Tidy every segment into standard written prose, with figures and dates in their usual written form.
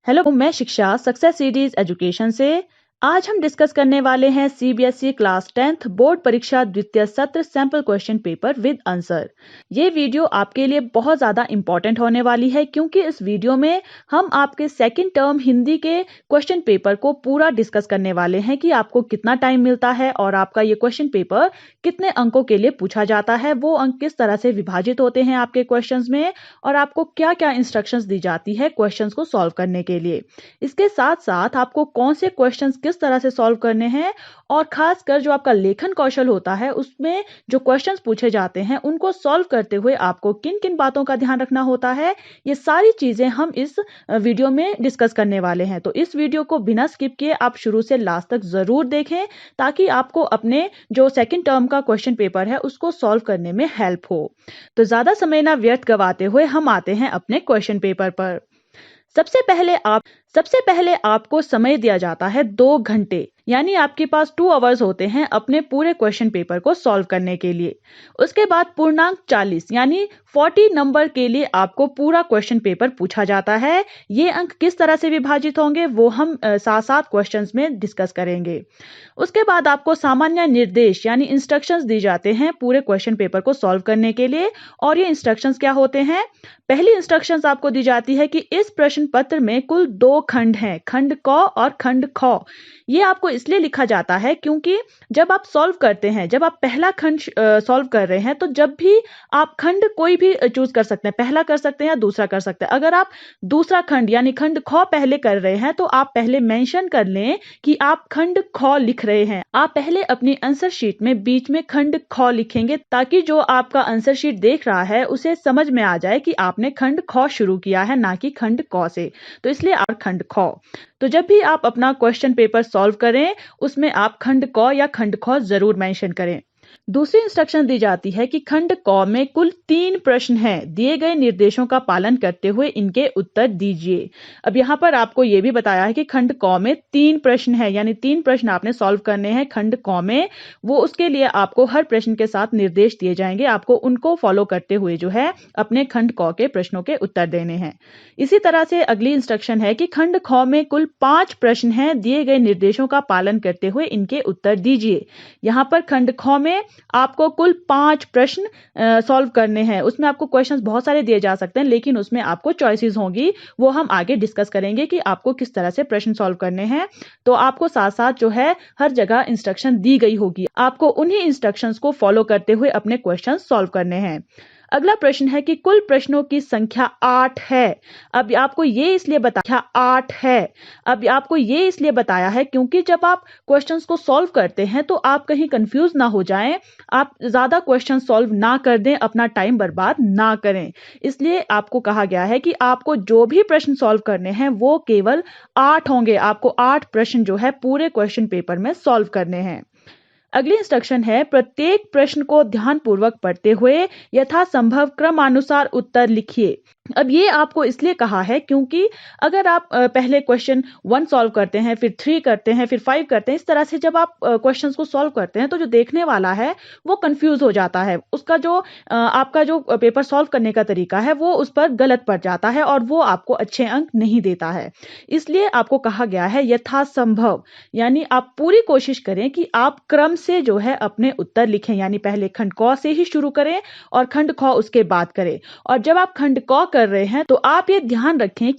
Hello, मैं शिक्षा success series education से। आज हम डिस्कस करने वाले हैं सीबीएसई क्लास 10th बोर्ड परीक्षा द्वितीय सत्र sample question paper with answer. ये वीडियो आपके लिए बहुत ज़्यादा इंपॉर्टेंट होने वाली है क्योंकि इस वीडियो में हम आपके सेकंड टर्म हिंदी के क्वेश्चन पेपर को पूरा डिस्कस करने वाले हैं कि आपको कितना टाइम मिलता है और आपका ये क्वेश्चन पेपर कितने अंकों के लिए पूछा जाता है, वो अंक किस तरह से विभाजित होते हैं आपके क्वेश्चंस में और आपको क्या क्या इंस्ट्रक्शंस दी जाती है क्वेश्चंस को सॉल्व करने के लिए। इसके साथ साथ आपको कौन से क्वेश्चंस किस तरह से सॉल्व करने हैं और खासकर जो आपका लेखन कौशल होता है उसमें जो क्वेश्चंस पूछे जाते हैं उनको सॉल्व करते हुए आपको किन किन बातों का ध्यान रखना होता है, ये सारी चीजें हम इस वीडियो में डिस्कस करने वाले हैं। तो इस वीडियो को बिना स्किप किए आप शुरू से लास्ट तक जरूर देखें ताकि आपको अपने जो सेकंड टर्म का क्वेश्चन पेपर है उसको सॉल्व करने में हेल्प हो। तो ज्यादा समय ना व्यर्थ गवाते हुए हम आते हैं अपने क्वेश्चन पेपर पर। सबसे पहले आपको समय दिया जाता है 2 घंटे, यानी आपके पास 2 आवर्स होते हैं अपने पूरे क्वेश्चन पेपर को सॉल्व करने के लिए। उसके बाद पूर्णांक 40 यानी 40 नंबर के लिए आपको पूरा क्वेश्चन पेपर पूछा जाता है। ये अंक किस तरह से विभाजित होंगे वो हम साथ साथ क्वेश्चंस में डिस्कस करेंगे। उसके बाद आपको सामान्य निर्देश यानी इंस्ट्रक्शंस दी जाते हैं पूरे क्वेश्चन पेपर को सॉल्व करने के लिए। और ये इंस्ट्रक्शंस क्या होते हैं? पहली इंस्ट्रक्शंस आपको दी जाती है कि इस प्रश्न पत्र में कुल 2 खंड हैं, खंड क और खंड ख। ये आपको इसलिए लिखा जाता है क्योंकि जब आप सॉल्व करते हैं, जब आप पहला खंड सॉल्व कर रहे हैं तो जब भी आप खंड कोई भी चूज कर सकते हैं, पहला कर सकते हैं या दूसरा कर सकते हैं। अगर आप दूसरा खंड यानी खंड ख पहले कर रहे हैं तो आप पहले मेंशन कर लें कि आप खंड ख लिख रहे हैं। आप पहले अपनी आंसर शीट में बीच में खंड ख लिखेंगे ताकि जो आपका आंसर शीट देख रहा है उसे समझ में आ जाए कि आपने खंड ख शुरू किया है, ना कि खंड क से। तो इसलिए आप खंड ख। तो जब भी आप अपना क्वेश्चन पेपर सॉल्व करें उसमें आप खंड क या खंड ख जरूर मेंशन करें। दूसरी इंस्ट्रक्शन दी जाती है कि खंड क में कुल 3 प्रश्न हैं, दिए गए निर्देशों का पालन करते हुए इनके उत्तर दीजिए। अब यहाँ पर आपको यह भी बताया है कि खंड क में 3 प्रश्न हैं, यानी 3 प्रश्न आपने सॉल्व करने हैं खंड क में। वो उसके लिए आपको हर प्रश्न के साथ निर्देश दिए जाएंगे, आपको उनको फॉलो करते हुए जो है अपने खंड क के प्रश्नों के उत्तर देने हैं। इसी तरह से अगली इंस्ट्रक्शन है कि खंड ख में कुल 5 प्रश्न हैं, दिए गए निर्देशों का पालन करते हुए इनके उत्तर दीजिए। यहाँ पर खंड ख में आपको कुल 5 प्रश्न सॉल्व करने हैं। उसमें आपको क्वेश्चंस बहुत सारे दिए जा सकते हैं लेकिन उसमें आपको चॉइसेस होंगी, वो हम आगे डिस्कस करेंगे कि आपको किस तरह से प्रश्न सॉल्व करने हैं। तो आपको साथ साथ जो है हर जगह इंस्ट्रक्शन दी गई होगी, आपको उन्हीं इंस्ट्रक्शंस को फॉलो करते हुए अपने क्वेश्चन सॉल्व करने हैं। अगला प्रश्न है कि कुल प्रश्नों की संख्या 8 है। अब आपको ये इसलिए बताया 8 है। अब आपको ये इसलिए बताया है क्योंकि जब आप क्वेश्चंस को सॉल्व करते हैं तो आप कहीं कंफ्यूज ना हो जाएं, आप ज्यादा क्वेश्चन सॉल्व ना कर दें, अपना टाइम बर्बाद ना करें। इसलिए आपको कहा गया है कि आपको जो भी प्रश्न सॉल्व करने हैं वो केवल 8 होंगे। आपको 8 प्रश्न जो है पूरे क्वेश्चन पेपर में सॉल्व करने हैं। अगली इंस्ट्रक्शन है प्रत्येक प्रश्न को ध्यानपूर्वक पढ़ते हुए यथासंभव क्रमानुसार उत्तर लिखिए। अब ये आपको इसलिए कहा है क्योंकि अगर आप पहले क्वेश्चन 1 सॉल्व करते हैं, फिर 3 करते हैं, फिर 5 करते हैं, इस तरह से जब आप क्वेश्चंस को सॉल्व करते हैं तो जो देखने वाला है वो कंफ्यूज हो जाता है। उसका जो आपका जो पेपर सॉल्व करने का तरीका है वो उस पर गलत पड़ जाता है और वो आपको अच्छे अंक नहीं देता है। इसलिए आपको कहा गया है यथासंभव, यानी आप पूरी कोशिश करें कि आप क्रम से जो है अपने उत्तर लिखें, यानी पहले खंड क से ही शुरू करें और खंड ख उसके बाद करें। और जब आप खंड क कर रहे हैं तो आप ये ध्यान रखें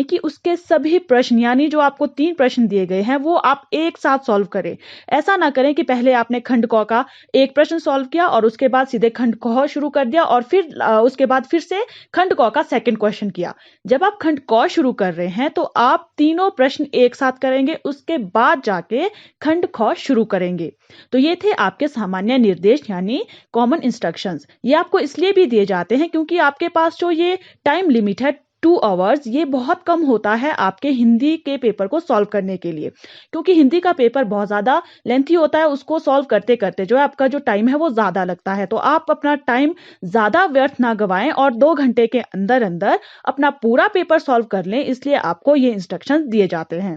कि उसके सभी प्रश्न, यानी जो आपको 3 प्रश्न दिए गए हैं वो आप एक साथ सॉल्व करें। ऐसा ना करें कि पहले आपने खंड क का एक प्रश्न सॉल्व किया और उसके बाद सीधे खंड ख शुरू कर दिया और फिर उसके बाद फिर से खंड क का सेकंड क्वेश्चन किया। जब आप खंड क शुरू कर रहे हैं तो आप तीनों प्रश्न एक साथ करेंगे, उसके बाद जाके खंड ख शुरू करेंगे। तो ये थे आपके सामान्य निर्देश यानी कॉमन इंस्ट्रक्शंस। ये आपको इसलिए भी दिए जाते हैं क्योंकि आपके पास जो ये टाइम लिमिट है 2 आवर्स, ये बहुत कम होता है आपके हिंदी के पेपर को सॉल्व करने के लिए, क्योंकि हिंदी का पेपर बहुत ज्यादा लेंथी होता है। उसको सॉल्व करते करते जो है आपका जो टाइम है वो ज्यादा लगता है। तो आप अपना टाइम ज्यादा व्यर्थ ना गवाएं और 2 घंटे के अंदर अंदर अपना पूरा पेपर सॉल्व कर लें, इसलिए आपको ये इंस्ट्रक्शन दिए जाते हैं।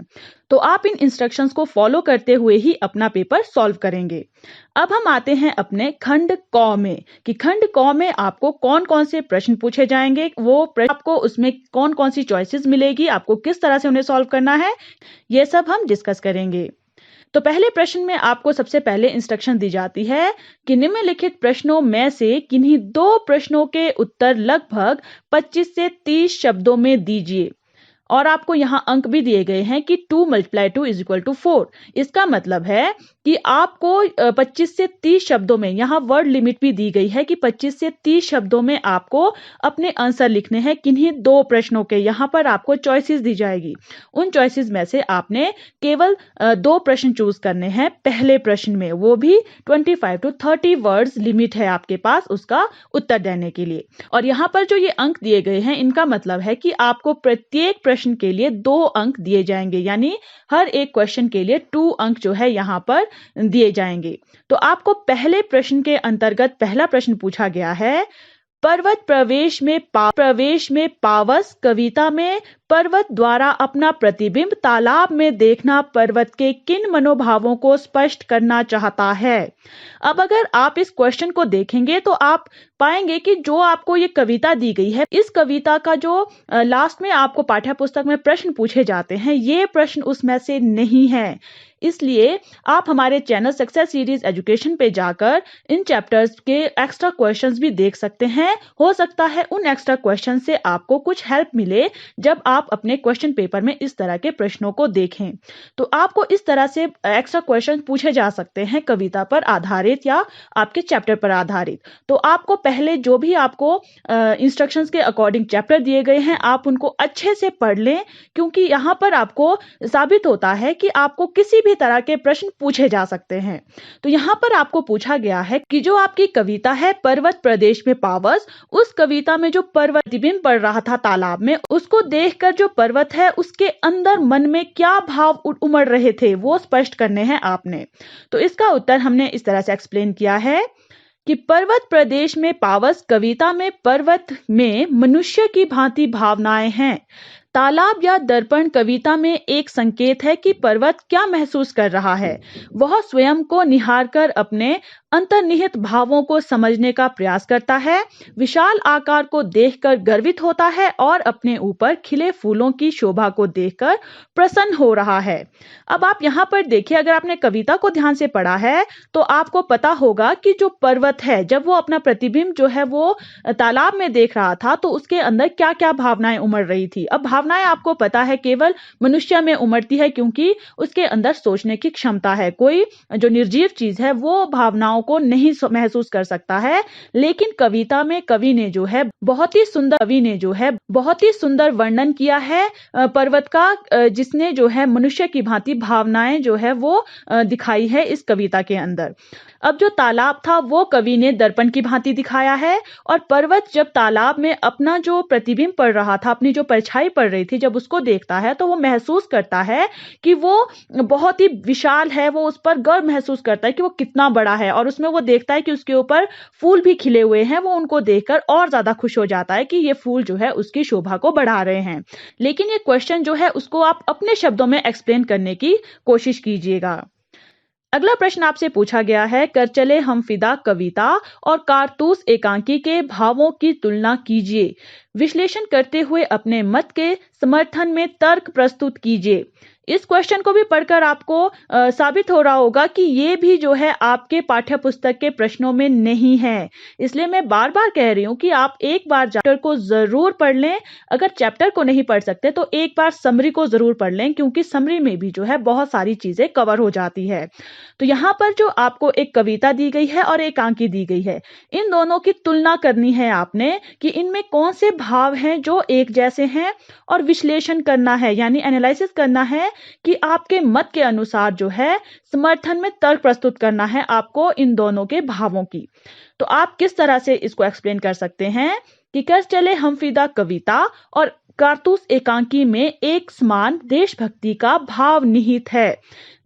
तो आप इन इंस्ट्रक्शंस को फॉलो करते हुए ही अपना पेपर सॉल्व करेंगे। अब हम आते हैं अपने खंड क में कि खंड क में आपको कौन कौन से प्रश्न पूछे जाएंगे, वो प्रश्न आपको उसमें कौन कौन सी चॉइसेस मिलेगी, आपको किस तरह से उन्हें सॉल्व करना है, ये सब हम डिस्कस करेंगे। तो पहले प्रश्न में आपको सबसे पहले इंस्ट्रक्शन दी जाती है कि निम्नलिखित प्रश्नों में से किन्हीं दो प्रश्नों के उत्तर लगभग 25 से 30 शब्दों में दीजिए। और आपको यहाँ अंक भी दिए गए हैं कि 2 × 2 = 4। इसका मतलब है कि आपको 25 से 30 शब्दों में, यहाँ वर्ड लिमिट भी दी गई है कि 25 से 30 शब्दों में आपको अपने आंसर लिखने हैं किन्हीं दो प्रश्नों के। यहाँ पर आपको चॉइसेस दी जाएगी, उन चॉइसेस में से आपने केवल दो प्रश्न चूज करने हैं पहले प्रश्न में, वो भी 25 to 30 वर्ड्स लिमिट है आपके पास उसका उत्तर देने के लिए। और यहाँ पर जो ये अंक दिए गए हैं, इनका मतलब है कि आपको प्रत्येक प्रश्न के लिए 2 अंक दिए जाएंगे, यानी हर एक क्वेश्चन के लिए 2 अंक जो है यहाँ पर दिए जाएंगे। तो आपको पहले प्रश्न के अंतर्गत पहला प्रश्न पूछा गया है, पर्वत प्रवेश में पावस कविता में पर्वत द्वारा अपना प्रतिबिंब तालाब में देखना पर्वत के किन मनोभावों को स्पष्ट करना चाहता है। अब अगर आप इस क्वेश्चन को देखेंगे तो आप पाएंगे कि जो आपको ये कविता दी गई है, इस कविता का जो लास्ट में आपको पाठ्य पुस्तक में प्रश्न पूछे जाते हैं, ये प्रश्न उसमें से नहीं है। इसलिए आप हमारे चैनल सक्सेस सीरीज एजुकेशन पे जाकर इन चैप्टर्स के एक्स्ट्रा क्वेश्चंस भी देख सकते हैं। हो सकता है उन एक्स्ट्रा क्वेश्चन से आपको कुछ हेल्प मिले जब आप अपने क्वेश्चन पेपर में इस तरह के प्रश्नों को देखें। तो आपको इस तरह से एक्स्ट्रा क्वेश्चन पूछे जा सकते हैं कविता पर आधारित या आपके चैप्टर पर आधारित। तो आपको पहले जो भी आपको इंस्ट्रक्शंस के अकॉर्डिंग चैप्टर दिए गए हैं, आप उनको अच्छे से पढ़ लें, क्योंकि यहाँ पर आपको साबित होता है कि आपको किसी भी तरह के प्रश्न पूछे जा सकते हैं। तो यहाँ पर आपको पूछा गया है कि जो आपकी कविता है पर्वत प्रदेश में पावस, उस कविता में जो पर्वत प्रतिबिंब पड़ रहा था तालाब में, उसको देखकर जो पर्वत है उसके अंदर मन में क्या भाव उमड़ रहे थे, वो स्पष्ट करने हैं आपने। तो इसका उत्तर हमने इस तरह से एक्सप्लेन किया है कि पर्वत प्रदेश में पावस कविता में पर्वत में मनुष्य की भांति भावनाएं हैं। तालाब या दर्पण कविता में एक संकेत है कि पर्वत क्या महसूस कर रहा है। वह स्वयं को निहारकर अपने अंतर्निहित भावों को समझने का प्रयास करता है, विशाल आकार को देखकर गर्वित होता है और अपने ऊपर खिले फूलों की शोभा को देखकर प्रसन्न हो रहा है। अब आप यहाँ पर देखिए, अगर आपने कविता को ध्यान से पढ़ा है तो आपको पता होगा कि जो पर्वत है, जब वो अपना प्रतिबिंब जो है वो तालाब में देख रहा था, तो उसके अंदर क्या क्या भावनाएं उमड़ रही थी। अब भावनाएं आपको पता है केवल मनुष्य में उमड़ती है, क्योंकि उसके अंदर सोचने की क्षमता है। कोई जो निर्जीव चीज है वो भावनाओं को नहीं महसूस कर सकता है। लेकिन कविता में कवि ने जो है बहुत ही सुंदर वर्णन किया है पर्वत का, जिसने जो है मनुष्य की भांति भावनाएं जो है वो दिखाई है इस कविता के अंदर। अब जो तालाब था वो कवि ने दर्पण की भांति दिखाया है, और पर्वत जब तालाब में अपना जो प्रतिबिंब पड़ रहा था, अपनी जो परछाई पड़ रही थी, जब उसको देखता है तो वो महसूस करता है कि वो बहुत ही विशाल है, वो उस पर गर्व महसूस करता है कि वो कितना बड़ा है, और उसमें वो देखता है कि उसके ऊपर फूल भी खिले हुए हैं। वो उनको देखकर और ज्यादा खुश हो जाता है कि ये फूल जो है उसकी शोभा को बढ़ा रहे हैं। लेकिन ये क्वेश्चन जो है उसको आप अपने शब्दों में एक्सप्लेन करने की कोशिश कीजिएगा। अगला प्रश्न आपसे पूछा गया है, कर चले हम फिदा कविता और कारतूस एकांकी के भावों की तुलना कीजिए। विश्लेषण करते हुए अपने मत के समर्थन में तर्क प्रस्तुत कीजिए। इस क्वेश्चन को भी पढ़कर आपको साबित हो रहा होगा कि ये भी जो है आपके पाठ्य पुस्तक के प्रश्नों में नहीं है। इसलिए मैं बार बार कह रही हूं कि आप एक बार चैप्टर को जरूर पढ़ लें। अगर चैप्टर को नहीं पढ़ सकते तो एक बार समरी को जरूर पढ़ लें, क्योंकि समरी में भी जो है बहुत सारी चीजें कवर हो जाती है। तो यहाँ पर जो आपको एक कविता दी गई है और एक आंकी दी गई है, इन दोनों की तुलना करनी है आपने कि इनमें कौन से भाव हैं जो एक जैसे हैं, और विश्लेषण करना है, यानी एनालिसिस करना है कि आपके मत के अनुसार जो है समर्थन में तर्क प्रस्तुत करना है आपको इन दोनों के भावों की। तो आप किस तरह से इसको एक्सप्लेन कर सकते हैं कि कर चले हम फिदा कविता और कारतूस एकांकी में एक समान देशभक्ति का भाव निहित है।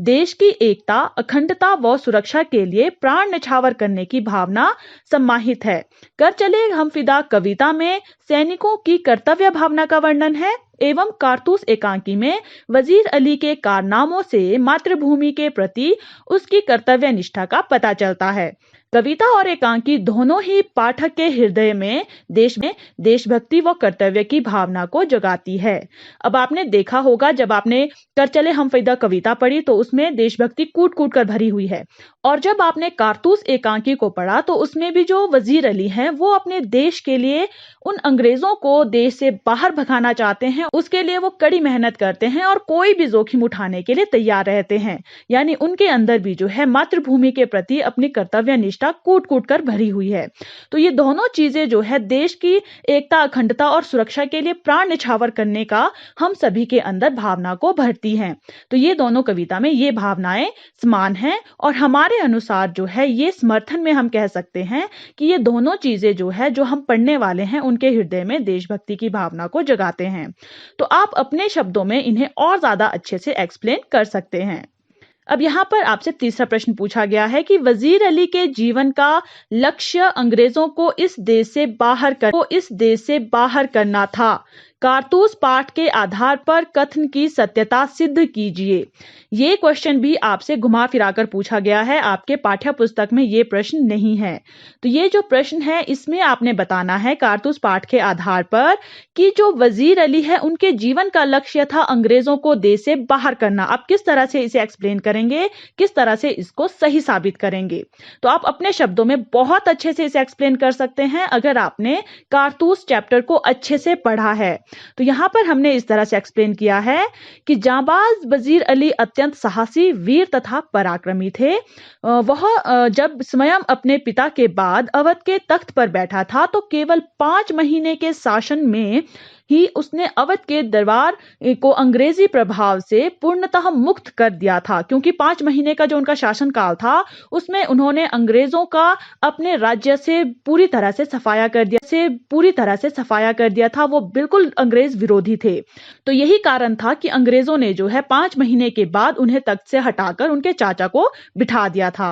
देश की एकता, अखंडता व सुरक्षा के लिए प्राण न्यौछावर करने की भावना समाहित है। कर चले हम फिदा कविता में सैनिकों की कर्तव्य भावना का वर्णन है एवं कारतूस एकांकी में वजीर अली के कारनामों से मातृभूमि के प्रति उसकी कर्तव्य निष्ठा का पता चलता है। कविता और एकांकी दोनों ही पाठक के हृदय में देशभक्ति व कर्तव्य की भावना को जगाती है। अब आपने देखा होगा, जब आपने कर चले हम फिदा कविता पढ़ी तो उसमें देशभक्ति कूट कूट कर भरी हुई है, और जब आपने कारतूस एकांकी को पढ़ा तो उसमें भी जो वजीर अली हैं वो अपने देश के लिए उन अंग्रेजों को देश से बाहर भगाना चाहते हैं, उसके लिए वो कड़ी मेहनत करते हैं और कोई भी जोखिम उठाने के लिए तैयार रहते हैं। यानी उनके अंदर भी जो है मातृभूमि के प्रति अपनी कर्तव्य निष्ठा कूट कूट कर भरी हुई है। तो ये दोनों चीजें जो है देश की एकता, अखंडता और सुरक्षा के लिए प्राण न्यौछावर करने का हम सभी के अंदर भावना को भरती हैं। तो ये दोनों कविता में ये भावनाएं समान हैं और हमारे अनुसार जो है ये समर्थन में हम कह सकते हैं कि ये दोनों चीजें जो है जो हम पढ़ने वाले हैं उनके हृदय में देशभक्ति की भावना को जगाते हैं। तो आप अपने शब्दों में इन्हें और ज्यादा अच्छे से एक्सप्लेन कर सकते हैं। अब यहाँ पर आपसे तीसरा प्रश्न पूछा गया है कि वजीर अली के जीवन का लक्ष्य अंग्रेजों को इस देश से बाहर करना था। कारतूस पाठ के आधार पर कथन की सत्यता सिद्ध कीजिए। ये क्वेश्चन भी आपसे घुमा फिराकर पूछा गया है, आपके पाठ्य पुस्तक में ये प्रश्न नहीं है। तो ये जो प्रश्न है इसमें आपने बताना है कारतूस पाठ के आधार पर कि जो वजीर अली है उनके जीवन का लक्ष्य था अंग्रेजों को देश से बाहर करना। आप किस तरह से इसे एक्सप्लेन करेंगे, किस तरह से इसको सही साबित करेंगे। तो आप अपने शब्दों में बहुत अच्छे से इसे एक्सप्लेन कर सकते हैं अगर आपने कारतूस चैप्टर को अच्छे से पढ़ा है। तो यहां पर हमने इस तरह से एक्सप्लेन किया है कि जांबाज वजीर अली अत्यंत साहसी, वीर तथा पराक्रमी थे। वह जब स्वयं अपने पिता के बाद अवध के तख्त पर बैठा था तो केवल 5 महीने के शासन में ही उसने अवध के दरबार को अंग्रेजी प्रभाव से पूर्णतः मुक्त कर दिया था, क्योंकि 5 महीने का जो उनका शासन काल था उसमें उन्होंने अंग्रेजों का अपने राज्य से पूरी तरह से सफाया कर दिया था। वो बिल्कुल अंग्रेज विरोधी थे। तो यही कारण था कि अंग्रेजों ने जो है 5 महीने के बाद उन्हें तख्त से हटाकर उनके चाचा को बिठा दिया था।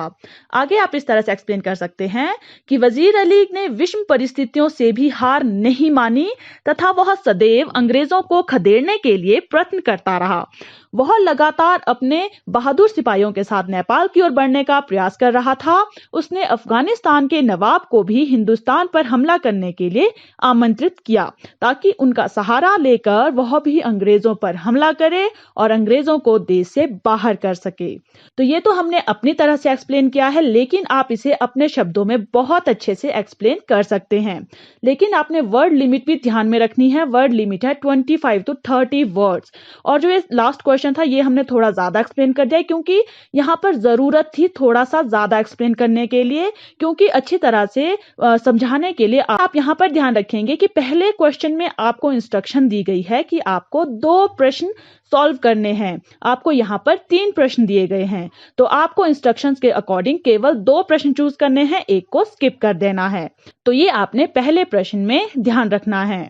आगे आप इस तरह से एक्सप्लेन कर सकते हैं कि वजीर अली ने विषम परिस्थितियों से भी हार नहीं मानी तथा वह सदैव अंग्रेजों को खदेड़ने के लिए प्रयत्न करता रहा। वह लगातार अपने बहादुर सिपाहियों के साथ नेपाल की ओर बढ़ने का प्रयास कर रहा था। उसने अफगानिस्तान के नवाब को भी हिंदुस्तान पर हमला करने के लिए आमंत्रित किया ताकि उनका सहारा लेकर वह भी अंग्रेजों पर हमला करे और अंग्रेजों को देश से बाहर कर सके। तो ये तो हमने अपनी तरह से एक्सप्लेन किया है, लेकिन आप इसे अपने शब्दों में बहुत अच्छे से एक्सप्लेन कर सकते हैं। लेकिन आपने वर्ड लिमिट भी ध्यान में रखनी है। वर्ड लिमिट है 25 to 30 वर्ड्स। और जो ये लास्ट क्वेश्चन था ये हमने थोड़ा ज्यादा एक्सप्लेन कर दिया क्योंकि यहाँ पर जरूरत थी थोड़ा सा ज्यादा एक्सप्लेन करने के लिए, क्योंकि अच्छी तरह से समझाने के लिए आप यहाँ पर ध्यान रखेंगे कि पहले क्वेश्चन में आपको इंस्ट्रक्शन दी गई है कि आपको 2 प्रश्न सॉल्व करने हैं। आपको यहाँ पर 3 प्रश्न दिए गए हैं, तो आपको इंस्ट्रक्शंस के अकॉर्डिंग केवल 2 प्रश्न चूज करने हैं, एक को स्किप कर देना है। तो ये आपने पहले प्रश्न में ध्यान रखना है।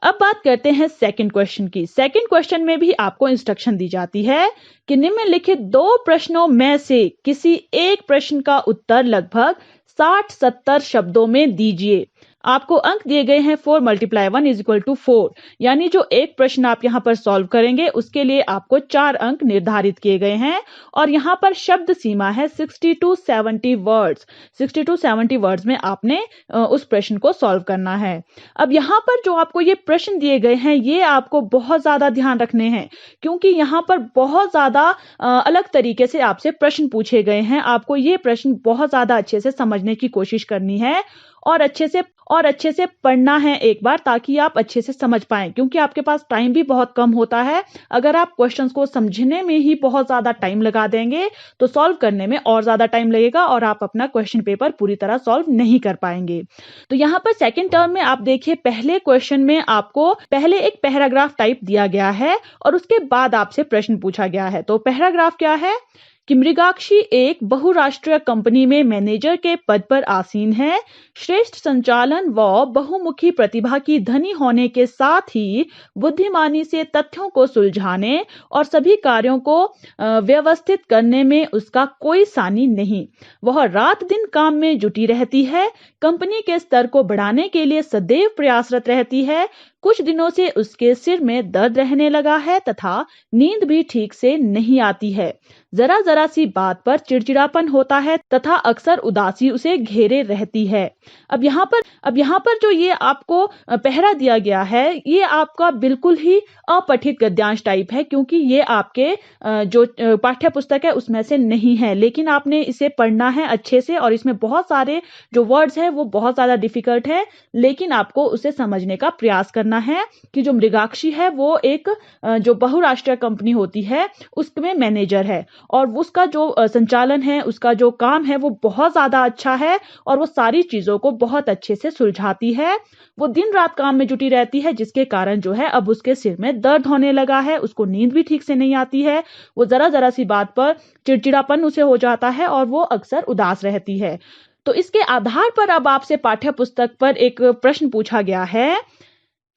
अब बात करते हैं सेकंड क्वेश्चन की। सेकंड क्वेश्चन में भी आपको इंस्ट्रक्शन दी जाती है कि निम्नलिखित 2 प्रश्नों में से किसी एक प्रश्न का उत्तर लगभग 60-70 शब्दों में दीजिए। आपको अंक दिए गए हैं 4 × 1 = 4, यानी जो एक प्रश्न आप यहाँ पर सॉल्व करेंगे उसके लिए आपको 4 अंक निर्धारित किए गए हैं। और यहाँ पर शब्द सीमा है 60 to 70 वर्ड्स। 60 to 70 वर्ड्स में आपने उस प्रश्न को सॉल्व करना है। अब यहाँ पर जो आपको ये प्रश्न दिए गए हैं ये आपको बहुत ज्यादा ध्यान रखने हैं, क्योंकि यहाँ पर बहुत ज्यादा अलग तरीके से आपसे प्रश्न पूछे गए हैं। आपको ये प्रश्न बहुत ज्यादा अच्छे से समझने की कोशिश करनी है और अच्छे से पढ़ना है एक बार, ताकि आप अच्छे से समझ पाएं, क्योंकि आपके पास टाइम भी बहुत कम होता है। अगर आप क्वेश्चंस को समझने में ही बहुत ज्यादा टाइम लगा देंगे तो सॉल्व करने में और ज्यादा टाइम लगेगा और आप अपना क्वेश्चन पेपर पूरी तरह सॉल्व नहीं कर पाएंगे। तो यहाँ पर सेकंड टर्म में आप देखिए, पहले क्वेश्चन में आपको पहले एक पैराग्राफ टाइप दिया गया है और उसके बाद आपसे प्रश्न पूछा गया है। तो पैराग्राफ क्या है कि मृगाक्षी एक बहुराष्ट्रीय कंपनी में मैनेजर के पद पर आसीन है। श्रेष्ठ संचालन व बहुमुखी प्रतिभा की धनी होने के साथ ही बुद्धिमानी से तथ्यों को सुलझाने और सभी कार्यों को व्यवस्थित करने में उसका कोई सानी नहीं। वह रात दिन काम में जुटी रहती है, कंपनी के स्तर को बढ़ाने के लिए सदैव प्रयासरत रहती है। कुछ दिनों से उसके सिर में दर्द रहने लगा है तथा नींद भी ठीक से नहीं आती है। जरा जरा सी बात पर चिड़चिड़ापन होता है तथा अक्सर उदासी उसे घेरे रहती है। अब यहाँ पर जो ये आपको पहरा दिया गया है, ये आपका बिल्कुल ही अपठित गद्यांश टाइप है, क्योंकि ये आपके जो पाठ्य पुस्तक है उसमें से नहीं है, लेकिन आपने इसे पढ़ना है अच्छे से। और इसमें बहुत सारे जो वर्ड्स हैं वो बहुत ज्यादा डिफिकल्ट है, लेकिन आपको उसे समझने का प्रयास करना है कि जो मृगाक्षी है वो एक जो बहुराष्ट्रीय कंपनी होती है उसमें मैनेजर है, और उसका जो संचालन है, उसका जो काम है वो बहुत ज्यादा अच्छा है, और वो सारी चीजों को बहुत अच्छे से सुलझाती है। वो दिन रात काम में जुटी रहती है, जिसके कारण जो है अब उसके सिर में दर्द होने लगा है, उसको नींद भी ठीक से नहीं आती है, वो जरा जरा सी बात पर चिड़चिड़ापन उसे हो जाता है और वो अक्सर उदास रहती है। तो इसके आधार पर अब आपसे पाठ्य पुस्तक पर एक प्रश्न पूछा गया है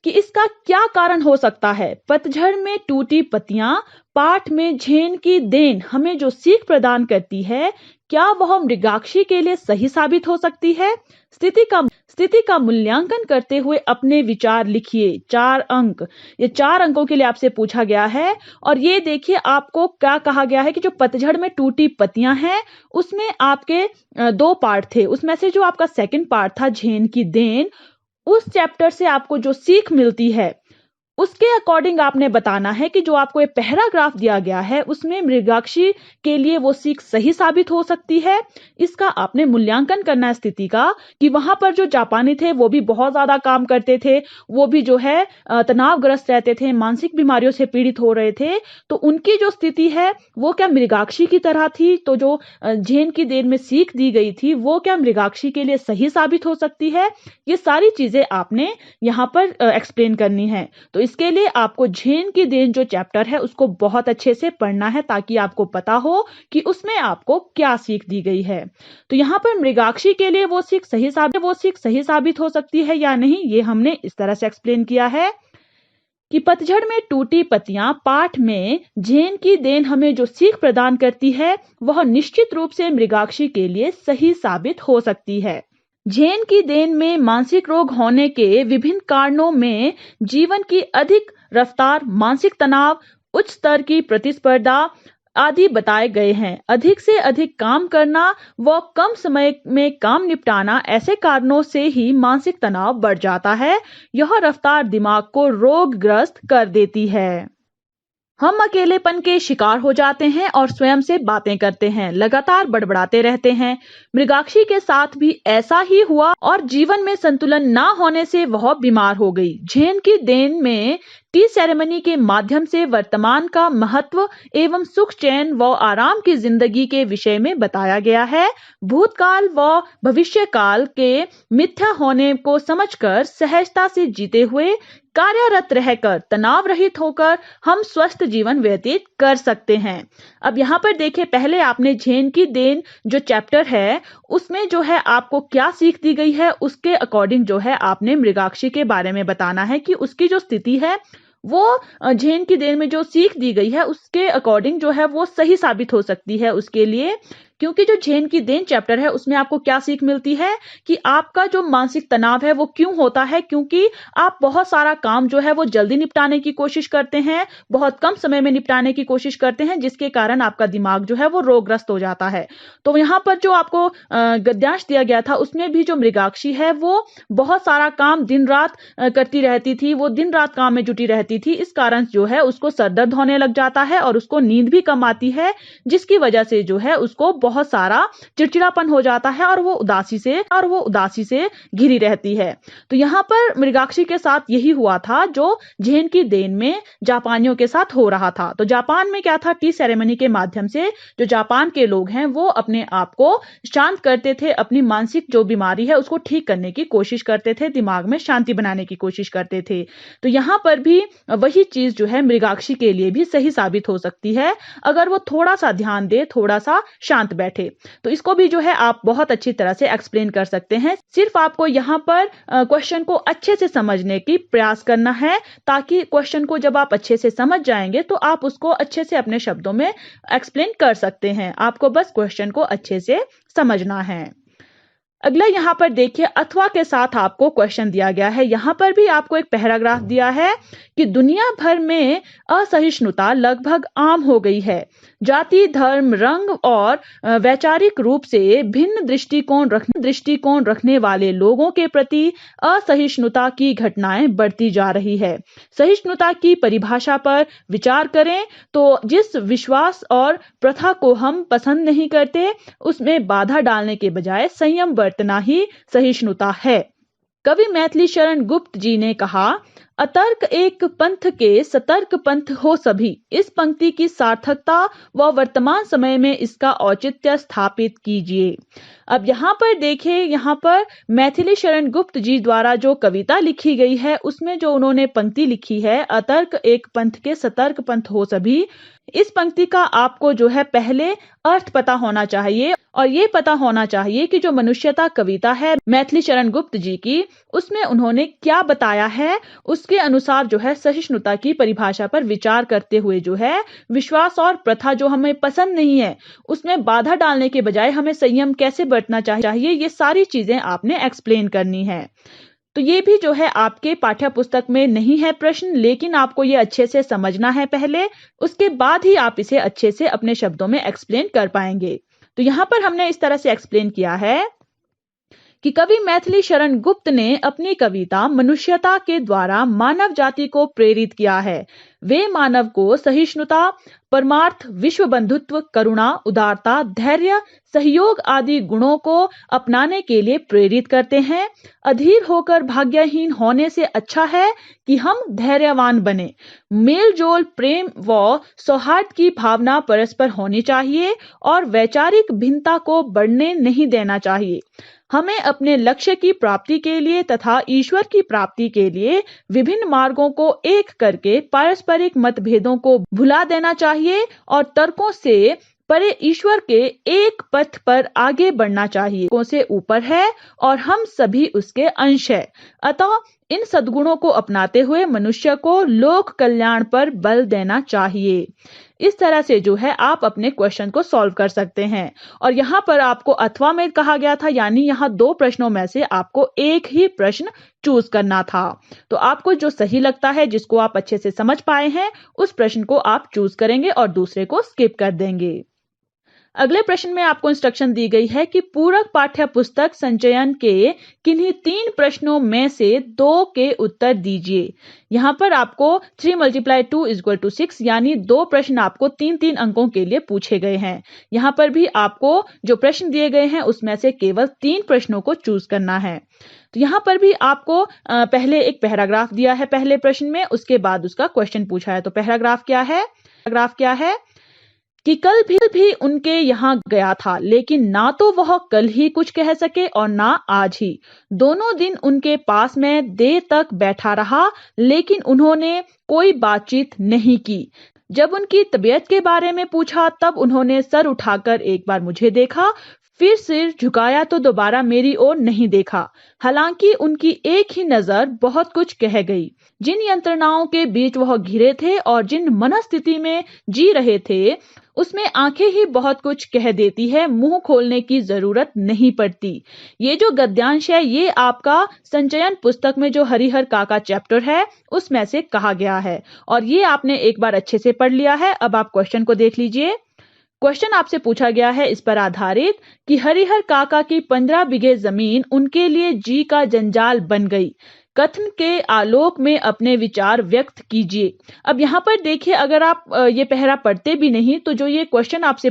कि इसका क्या कारण हो सकता है। पतझड़ में टूटी पत्तियां, पाठ में झेन की देन हमें जो सीख प्रदान करती है, क्या वह मृगाक्षी के लिए सही साबित हो सकती है? स्थिति का मूल्यांकन करते हुए अपने विचार लिखिए। 4 अंक, ये 4 अंकों के लिए आपसे पूछा गया है। और ये देखिए आपको क्या कहा गया है कि जो पतझड़ में टूटी पत्तियां हैं उसमें आपके 2 पार्ट थे। उसमें से जो आपका सेकंड पार्ट था झेन की देन, उस चैप्टर से आपको जो सीख मिलती है उसके अकॉर्डिंग आपने बताना है कि जो आपको एक पैराग्राफ दिया गया है उसमें मृगाक्षी के लिए वो सीख सही साबित हो सकती है। इसका आपने मूल्यांकन करना है स्थिति का, कि वहां पर जो जापानी थे वो भी बहुत ज्यादा काम करते थे, वो भी जो है तनावग्रस्त रहते थे, मानसिक बीमारियों से पीड़ित हो रहे थे, तो उनकी जो स्थिति है वो क्या मृगाक्षी की तरह थी? तो जो झेन की देन में सीख दी गई थी वो क्या मृगाक्षी के लिए सही साबित हो सकती है? ये सारी चीजें आपने यहाँ पर एक्सप्लेन करनी है। तो इसके लिए आपको झेन की देन जो चैप्टर है उसको बहुत अच्छे से पढ़ना है, ताकि आपको पता हो कि उसमें आपको क्या सीख दी गई है। तो यहाँ पर मृगाक्षी के लिए वो सीख सही साबित हो सकती है या नहीं, ये हमने इस तरह से एक्सप्लेन किया है कि पतझड़ में टूटी पत्तियां पाठ में झेन की देन हमें जो सीख प्रदान करती है वह निश्चित रूप से मृगाक्षी के लिए सही साबित हो सकती है। झेन की देन में मानसिक रोग होने के विभिन्न कारणों में जीवन की अधिक रफ्तार, मानसिक तनाव, उच्च स्तर की प्रतिस्पर्धा आदि बताए गए हैं। अधिक से अधिक काम करना व कम समय में काम निपटाना, ऐसे कारणों से ही मानसिक तनाव बढ़ जाता है। यह रफ्तार दिमाग को रोगग्रस्त कर देती है। हम अकेलेपन के शिकार हो जाते हैं और स्वयं से बातें करते हैं, लगातार बड़बड़ाते रहते हैं। मृगाक्षी के साथ भी ऐसा ही हुआ और जीवन में संतुलन ना होने से वह बीमार हो गई। झेन की देन में टी सेरेमनी के माध्यम से वर्तमान का महत्व एवं सुख, चैन व आराम की जिंदगी के विषय में बताया गया है। भूतकाल व भविष्यकाल के मिथ्या होने को समझकर सहजता से जीते हुए कार्यरत रहकर तनाव रहित होकर हम स्वस्थ जीवन व्यतीत कर सकते हैं। अब यहाँ पर देखिए, पहले आपने झेन की देन जो चैप्टर है उसमें जो है आपको क्या सीख दी गई है, उसके अकॉर्डिंग जो है आपने मृगाक्षी के बारे में बताना है कि उसकी जो स्थिति है वो झेन की देन में जो सीख दी गई है उसके अकॉर्डिंग जो है वो सही साबित हो सकती है उसके लिए। क्योंकि जो झेन की देन चैप्टर है उसमें आपको क्या सीख मिलती है कि आपका जो मानसिक तनाव है वो क्यों होता है, क्योंकि आप बहुत सारा काम जो है वो जल्दी निपटाने की कोशिश करते हैं, बहुत कम समय में निपटाने की कोशिश करते हैं, जिसके कारण आपका दिमाग जो है वो रोगग्रस्त हो जाता है। तो यहाँ पर जो आपको गद्यांश दिया गया था उसमें भी जो मृगाक्षी है वो बहुत सारा काम दिन रात करती रहती थी, वो दिन रात काम में जुटी रहती थी, इस कारण जो है उसको सरदर्द होने लग जाता है और उसको नींद भी कम आती है, जिसकी वजह से जो है उसको बहुत सारा चिड़चिड़ापन हो जाता है और वो उदासी से घिरी रहती है। तो यहाँ पर मृगाक्षी के साथ यही हुआ था जो झेन की देन में जापानियों के साथ हो रहा था। तो जापान में क्या था, टी सेरेमनी के माध्यम से जो जापान के लोग हैं वो अपने आप को शांत करते थे, अपनी मानसिक जो बीमारी है उसको ठीक करने की कोशिश करते थे, दिमाग में शांति बनाने की कोशिश करते थे। तो यहाँ पर भी वही चीज जो है मृगाक्षी के लिए भी सही साबित हो सकती है अगर वो थोड़ा सा ध्यान दे, थोड़ा सा शांत बैठे। तो इसको भी जो है आप बहुत अच्छी तरह से एक्सप्लेन कर सकते हैं। सिर्फ आपको यहाँ पर क्वेश्चन को अच्छे से समझने की प्रयास करना है, ताकि क्वेश्चन को जब आप अच्छे से समझ जाएंगे तो आप उसको अच्छे से अपने शब्दों में एक्सप्लेन कर सकते हैं। आपको बस क्वेश्चन को अच्छे से समझना है। अगला यहाँ पर देखिए, अथवा के साथ आपको क्वेश्चन दिया गया है। यहाँ पर भी आपको एक पैराग्राफ दिया है कि दुनिया भर में असहिष्णुता लगभग आम हो गई है। जाति, धर्म, रंग और वैचारिक रूप से भिन्न दृष्टिकोण रखने वाले लोगों के प्रति असहिष्णुता की घटनाएं बढ़ती जा रही है। सहिष्णुता की परिभाषा पर विचार करें तो जिस विश्वास और प्रथा को हम पसंद नहीं करते उसमें बाधा डालने के बजाय संयम बरतना ही सहिष्णुता है। कवि मैथिली शरण गुप्त जी ने कहा, अतर्क एक पंथ के सतर्क पंथ हो सभी। इस पंक्ति की सार्थकता व वर्तमान समय में इसका औचित्य स्थापित कीजिए। अब यहाँ पर देखिए, यहाँ पर मैथिली शरण गुप्त जी द्वारा जो कविता लिखी गई है उसमें जो उन्होंने पंक्ति लिखी है, अतर्क एक पंथ के सतर्क पंथ हो सभी, इस पंक्ति का आपको जो है पहले अर्थ पता होना चाहिए और ये पता होना चाहिए कि जो मनुष्यता कविता है मैथिली शरण गुप्त जी की, उसमें उन्होंने क्या बताया है। उसके अनुसार जो है सहिष्णुता की परिभाषा पर विचार करते हुए जो है विश्वास और प्रथा जो हमें पसंद नहीं है उसमें बाधा डालने के बजाय हमें संयम कैसे बरतना चाहिए, ये सारी चीजें आपने एक्सप्लेन करनी है। तो ये भी जो है आपके पाठ्य पुस्तक में नहीं है प्रश्न, लेकिन आपको ये अच्छे से समझना है पहले, उसके बाद ही आप इसे अच्छे से अपने शब्दों में एक्सप्लेन कर पाएंगे। तो यहाँ पर हमने इस तरह से एक्सप्लेन किया है कि कवि मैथिली शरण गुप्त ने अपनी कविता मनुष्यता के द्वारा मानव जाति को प्रेरित किया है। वे मानव को सहिष्णुता, परमार्थ, विश्व बंधुत्व, करुणा, उदारता, धैर्य, सहयोग आदि गुणों को अपनाने के लिए प्रेरित करते हैं। अधीर होकर भाग्यहीन होने से अच्छा है कि हम धैर्यवान बने। मेल जोल, प्रेम व सौहार्द की भावना परस्पर होनी चाहिए और वैचारिक भिन्नता को बढ़ने नहीं देना चाहिए। हमें अपने लक्ष्य की प्राप्ति के लिए तथा ईश्वर की प्राप्ति के लिए विभिन्न मार्गों को एक करके पारस्परिक मतभेदों को भुला देना चाहिए और तर्कों से परे ईश्वर के एक पथ पर आगे बढ़ना चाहिए। को से ऊपर है और हम सभी उसके अंश है। अतः इन सद्गुणों को अपनाते हुए मनुष्य को लोक कल्याण पर बल देना चाहिए। इस तरह से जो है आप अपने क्वेश्चन को सॉल्व कर सकते हैं। और यहाँ पर आपको अथवा में कहा गया था, यानी यहाँ 2 प्रश्नों में से आपको एक ही प्रश्न चूज करना था। तो आपको जो सही लगता है, जिसको आप अच्छे से समझ पाए हैं, उस प्रश्न को आप चूज करेंगे और दूसरे को स्किप कर देंगे। अगले प्रश्न में आपको इंस्ट्रक्शन दी गई है कि पूरक पाठ्य पुस्तक संचयन के किन्हीं 3 प्रश्नों में से 2 के उत्तर दीजिए। यहाँ पर आपको 3 × 2 = 6 यानी 2 प्रश्न आपको 3-3 अंकों के लिए पूछे गए हैं। यहाँ पर भी आपको जो प्रश्न दिए गए हैं उसमें से केवल 3 प्रश्नों को चूज करना है। तो यहाँ पर भी आपको पहले एक पैराग्राफ दिया है पहले प्रश्न में, उसके बाद उसका क्वेश्चन पूछा है। तो पैराग्राफ क्या है कि कल भी उनके यहाँ गया था, लेकिन ना तो वह कल ही कुछ कह सके और ना आज ही। दोनों दिन उनके पास में देर तक बैठा रहा, लेकिन उन्होंने कोई बातचीत नहीं की। जब उनकी तबीयत के बारे में पूछा तब उन्होंने सर उठाकर एक बार मुझे देखा, फिर सिर झुकाया तो दोबारा मेरी ओर नहीं देखा। हालांकि उनकी एक ही नजर बहुत कुछ कह गई। जिन यंत्रणाओं के बीच वह घिरे थे और जिन मनस्थिति में जी रहे थे उसमें आंखें ही बहुत कुछ कह देती है, मुंह खोलने की जरूरत नहीं पड़ती। ये जो गद्यांश है ये आपका संचयन पुस्तक में जो हरिहर काका चैप्टर है उसमें से कहा गया है और ये आपने एक बार अच्छे से पढ़ लिया है। अब आप क्वेश्चन को देख लीजिए। क्वेश्चन आपसे पूछा गया है इस पर आधारित कि हरिहर काका की 15 बीघे जमीन उनके लिए जी का जंजाल बन गई। कथन के आलोक में अपने विचार व्यक्त कीजिए। अब यहाँ पर देखिए, अगर आप ये पहरा पढ़ते भी नहीं तो जो ये क्वेश्चन आपसे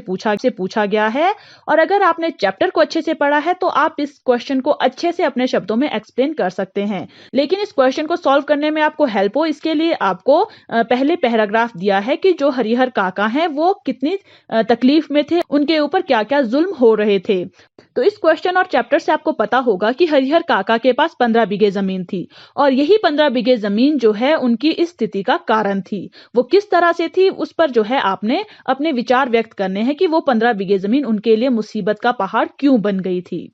पूछा गया है, और अगर आपने चैप्टर को अच्छे से पढ़ा है तो आप इस क्वेश्चन को अच्छे से अपने शब्दों में एक्सप्लेन कर सकते हैं। लेकिन इस क्वेश्चन को सॉल्व करने में आपको हेल्प हो, इसके लिए आपको पहले पैराग्राफ दिया है कि जो हरिहर काका हैं वो कितनी तकलीफ में थे, उनके ऊपर क्या क्या जुल्म हो रहे थे। तो इस क्वेश्चन और चैप्टर से आपको पता होगा कि हरिहर काका के पास 15 बीघे जमीन थी, और यही 15 बीघे जमीन जो है उनकी इस स्थिति का कारण थी। वो किस तरह से थी उस पर जो है आपने अपने विचार व्यक्त करने हैं कि वो 15 बीघे जमीन उनके लिए मुसीबत का पहाड़ क्यों बन गई थी।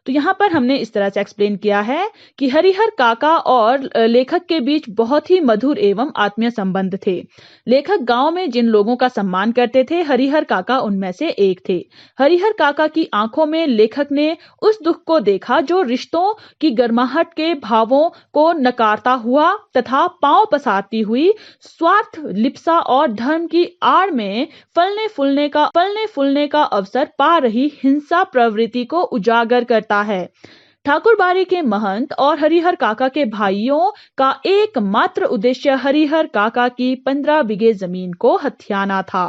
तो यहाँ पर हमने इस तरह से एक्सप्लेन किया है कि हरिहर काका और लेखक के बीच बहुत ही मधुर एवं आत्मीय संबंध थे। लेखक गांव में जिन लोगों का सम्मान करते थे, हरिहर काका उनमें से एक थे। हरिहर काका की आंखों में लेखक ने उस दुख को देखा जो रिश्तों की गर्माहट के भावों को नकारता हुआ तथा पांव पसारती हुई स्वार्थ, लिप्सा और धर्म की आड़ में फलने फूलने का अवसर पा रही हिंसा प्रवृत्ति को उजागर करता है। ठाकुरबाड़ी के महंत और हरिहर काका के भाइयों का एकमात्र उद्देश्य हरिहर काका की 15 बीघे जमीन को हथियाना था।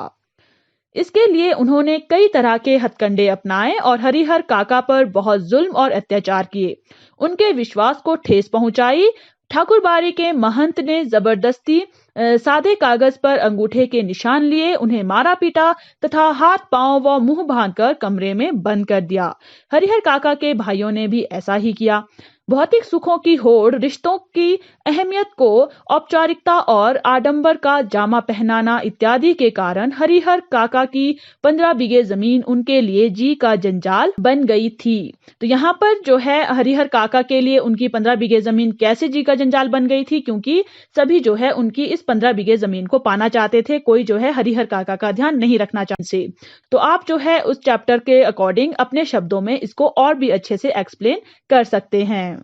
इसके लिए उन्होंने कई तरह के हथकंडे अपनाए और हरिहर काका पर बहुत जुल्म और अत्याचार किए, उनके विश्वास को ठेस पहुंचाई। ठाकुरबाड़ी के महंत ने जबरदस्ती सादे कागज पर अंगूठे के निशान लिए, उन्हें मारा पीटा तथा हाथ पांव व मुंह बांधकर कमरे में बंद कर दिया। हरिहर काका के भाइयों ने भी ऐसा ही किया। भौतिक सुखों की होड़, रिश्तों की अहमियत को औपचारिकता और आडंबर का जामा पहनाना इत्यादि के कारण हरिहर काका की 15 बीघे जमीन उनके लिए जी का जंजाल बन गई थी। तो यहाँ पर जो है हरिहर काका के लिए उनकी 15 बीघे जमीन कैसे जी का जंजाल बन गई थी, क्योंकि सभी जो है उनकी इस 15 बीघे जमीन को पाना चाहते थे, कोई जो है हरिहर काका का ध्यान नहीं रखना चाहते। तो आप जो है उस चैप्टर के अकॉर्डिंग अपने शब्दों में इसको और भी अच्छे से एक्सप्लेन कर सकते हैं।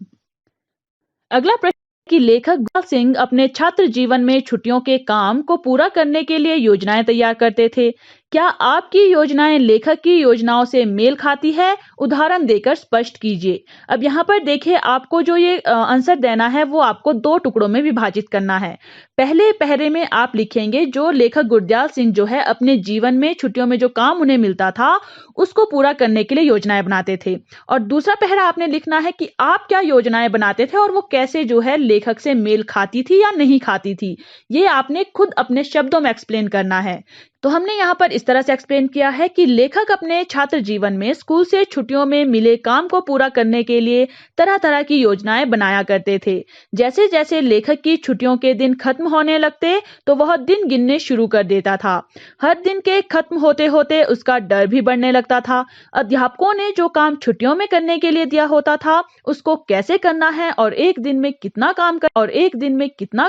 अगला प्रश्न कि लेखक गुरजाल सिंह अपने छात्र जीवन में छुट्टियों के काम को पूरा करने के लिए योजनाएं तैयार करते थे। क्या आपकी योजनाएं लेखक की योजनाओं से मेल खाती है? उदाहरण देकर स्पष्ट कीजिए। अब यहाँ पर देखिए, आपको जो ये आंसर देना है वो आपको 2 टुकड़ों में विभाजित करना है। पहले पहरे में आप लिखेंगे जो लेखक गुरजाल सिंह जो है अपने जीवन में छुट्टियों में जो काम उन्हें मिलता था उसको पूरा करने के लिए योजनाएं बनाते थे, और दूसरा पहरा आपने लिखना है कि आप क्या योजनाएं बनाते थे और वो कैसे जो है लेखक से मेल खाती थी या नहीं खाती थी। ये आपने खुद अपने शब्दों में एक्सप्लेन करना है। तो हमने यहाँ पर इस तरह से एक्सप्लेन किया है कि लेखक अपने छात्र जीवन में स्कूल से छुट्टियों में मिले काम को पूरा करने के लिए तरह तरह की योजनाएं बनाया करते थे। जैसे जैसे लेखक की छुट्टियों के दिन खत्म होने लगते तो वह दिन गिनने शुरू कर देता था। हर दिन के खत्म होते होते उसका डर भी बढ़ने लगता था। अध्यापकों ने जो काम छुट्टियों में करने के लिए दिया होता था उसको कैसे करना है और एक दिन में कितना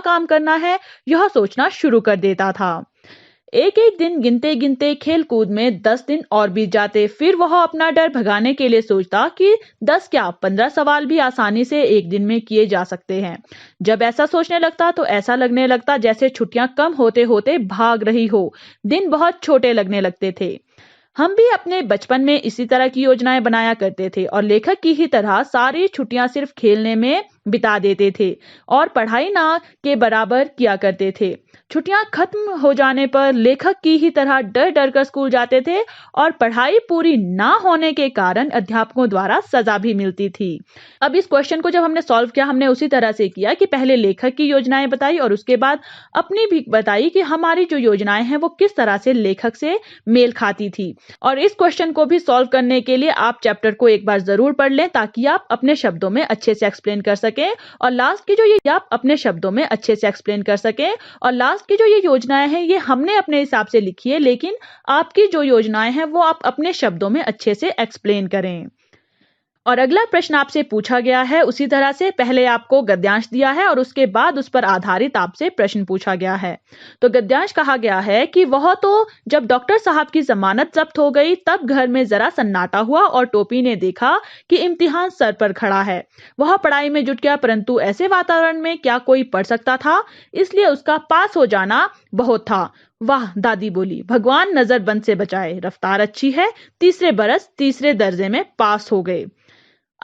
काम करना है यह सोचना शुरू कर देता था। एक एक दिन गिनते गिनते खेल कूद में 10 दिन और बीत जाते। फिर वह अपना डर भगाने के लिए सोचता कि 10 क्या 15 सवाल भी आसानी से एक दिन में किए जा सकते हैं। जब ऐसा सोचने लगता तो ऐसा लगने लगता जैसे छुट्टियां कम होते होते भाग रही हो। दिन बहुत छोटे लगने लगते थे। हम भी अपने बचपन में इसी तरह की योजनाएं बनाया करते थे और लेखक की ही तरह सारी छुट्टियां सिर्फ खेलने में बिता देते थे और पढ़ाई ना के बराबर किया करते थे। छुट्टियां खत्म हो जाने पर लेखक की ही तरह डर डर कर स्कूल जाते थे और पढ़ाई पूरी ना होने के कारण अध्यापकों द्वारा सजा भी मिलती थी। अब इस क्वेश्चन को जब हमने सॉल्व किया, हमने उसी तरह से किया कि पहले लेखक की योजनाएं बताई और उसके बाद अपनी भी बताई कि हमारी जो योजनाएं हैं वो किस तरह से लेखक से मेल खाती थी। और इस क्वेश्चन को भी सॉल्व करने के लिए आप चैप्टर को एक बार जरूर पढ़ लें ताकि आप अपने शब्दों में अच्छे से एक्सप्लेन कर सकें, और लास्ट की जो ये आप अपने शब्दों में अच्छे से एक्सप्लेन कर सकें। और लास्ट की जो ये योजनाएं हैं ये हमने अपने हिसाब से लिखी है, लेकिन आपकी जो योजनाएं हैं वो आप अपने शब्दों में अच्छे से एक्सप्लेन करें। और अगला प्रश्न आपसे पूछा गया है उसी तरह से, पहले आपको गद्यांश दिया है और उसके बाद उस पर आधारित आपसे प्रश्न पूछा गया है। तो गद्यांश कहा गया है कि वह तो जब डॉक्टर साहब की जमानत जब्त हो गई तब घर में जरा सन्नाटा हुआ और टोपी ने देखा कि इम्तिहान सर पर खड़ा है। वह पढ़ाई में जुट गया, परंतु ऐसे वातावरण में क्या कोई पढ़ सकता था, इसलिए उसका पास हो जाना बहुत था। वाह, दादी बोली, भगवान नजरबंद से बचाए, रफ्तार अच्छी है। तीसरे बरस तीसरे दर्जे में पास हो गए।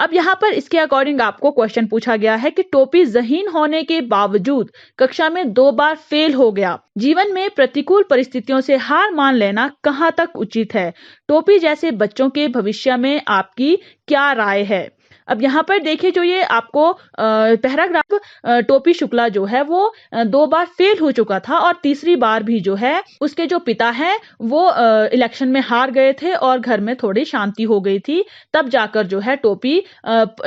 अब यहाँ पर इसके अकॉर्डिंग आपको क्वेश्चन पूछा गया है कि टोपी ज़हीन होने के बावजूद कक्षा में 2 बार फेल हो गया। जीवन में प्रतिकूल परिस्थितियों से हार मान लेना कहाँ तक उचित है? टोपी जैसे बच्चों के भविष्य में आपकी क्या राय है? अब यहाँ पर देखिए, जो ये आपको पैराग्राफ, टोपी शुक्ला जो है वो 2 बार फेल हो चुका था और तीसरी बार भी जो है उसके जो पिता हैं वो इलेक्शन में हार गए थे और घर में थोड़ी शांति हो गई थी। तब जाकर जो है टोपी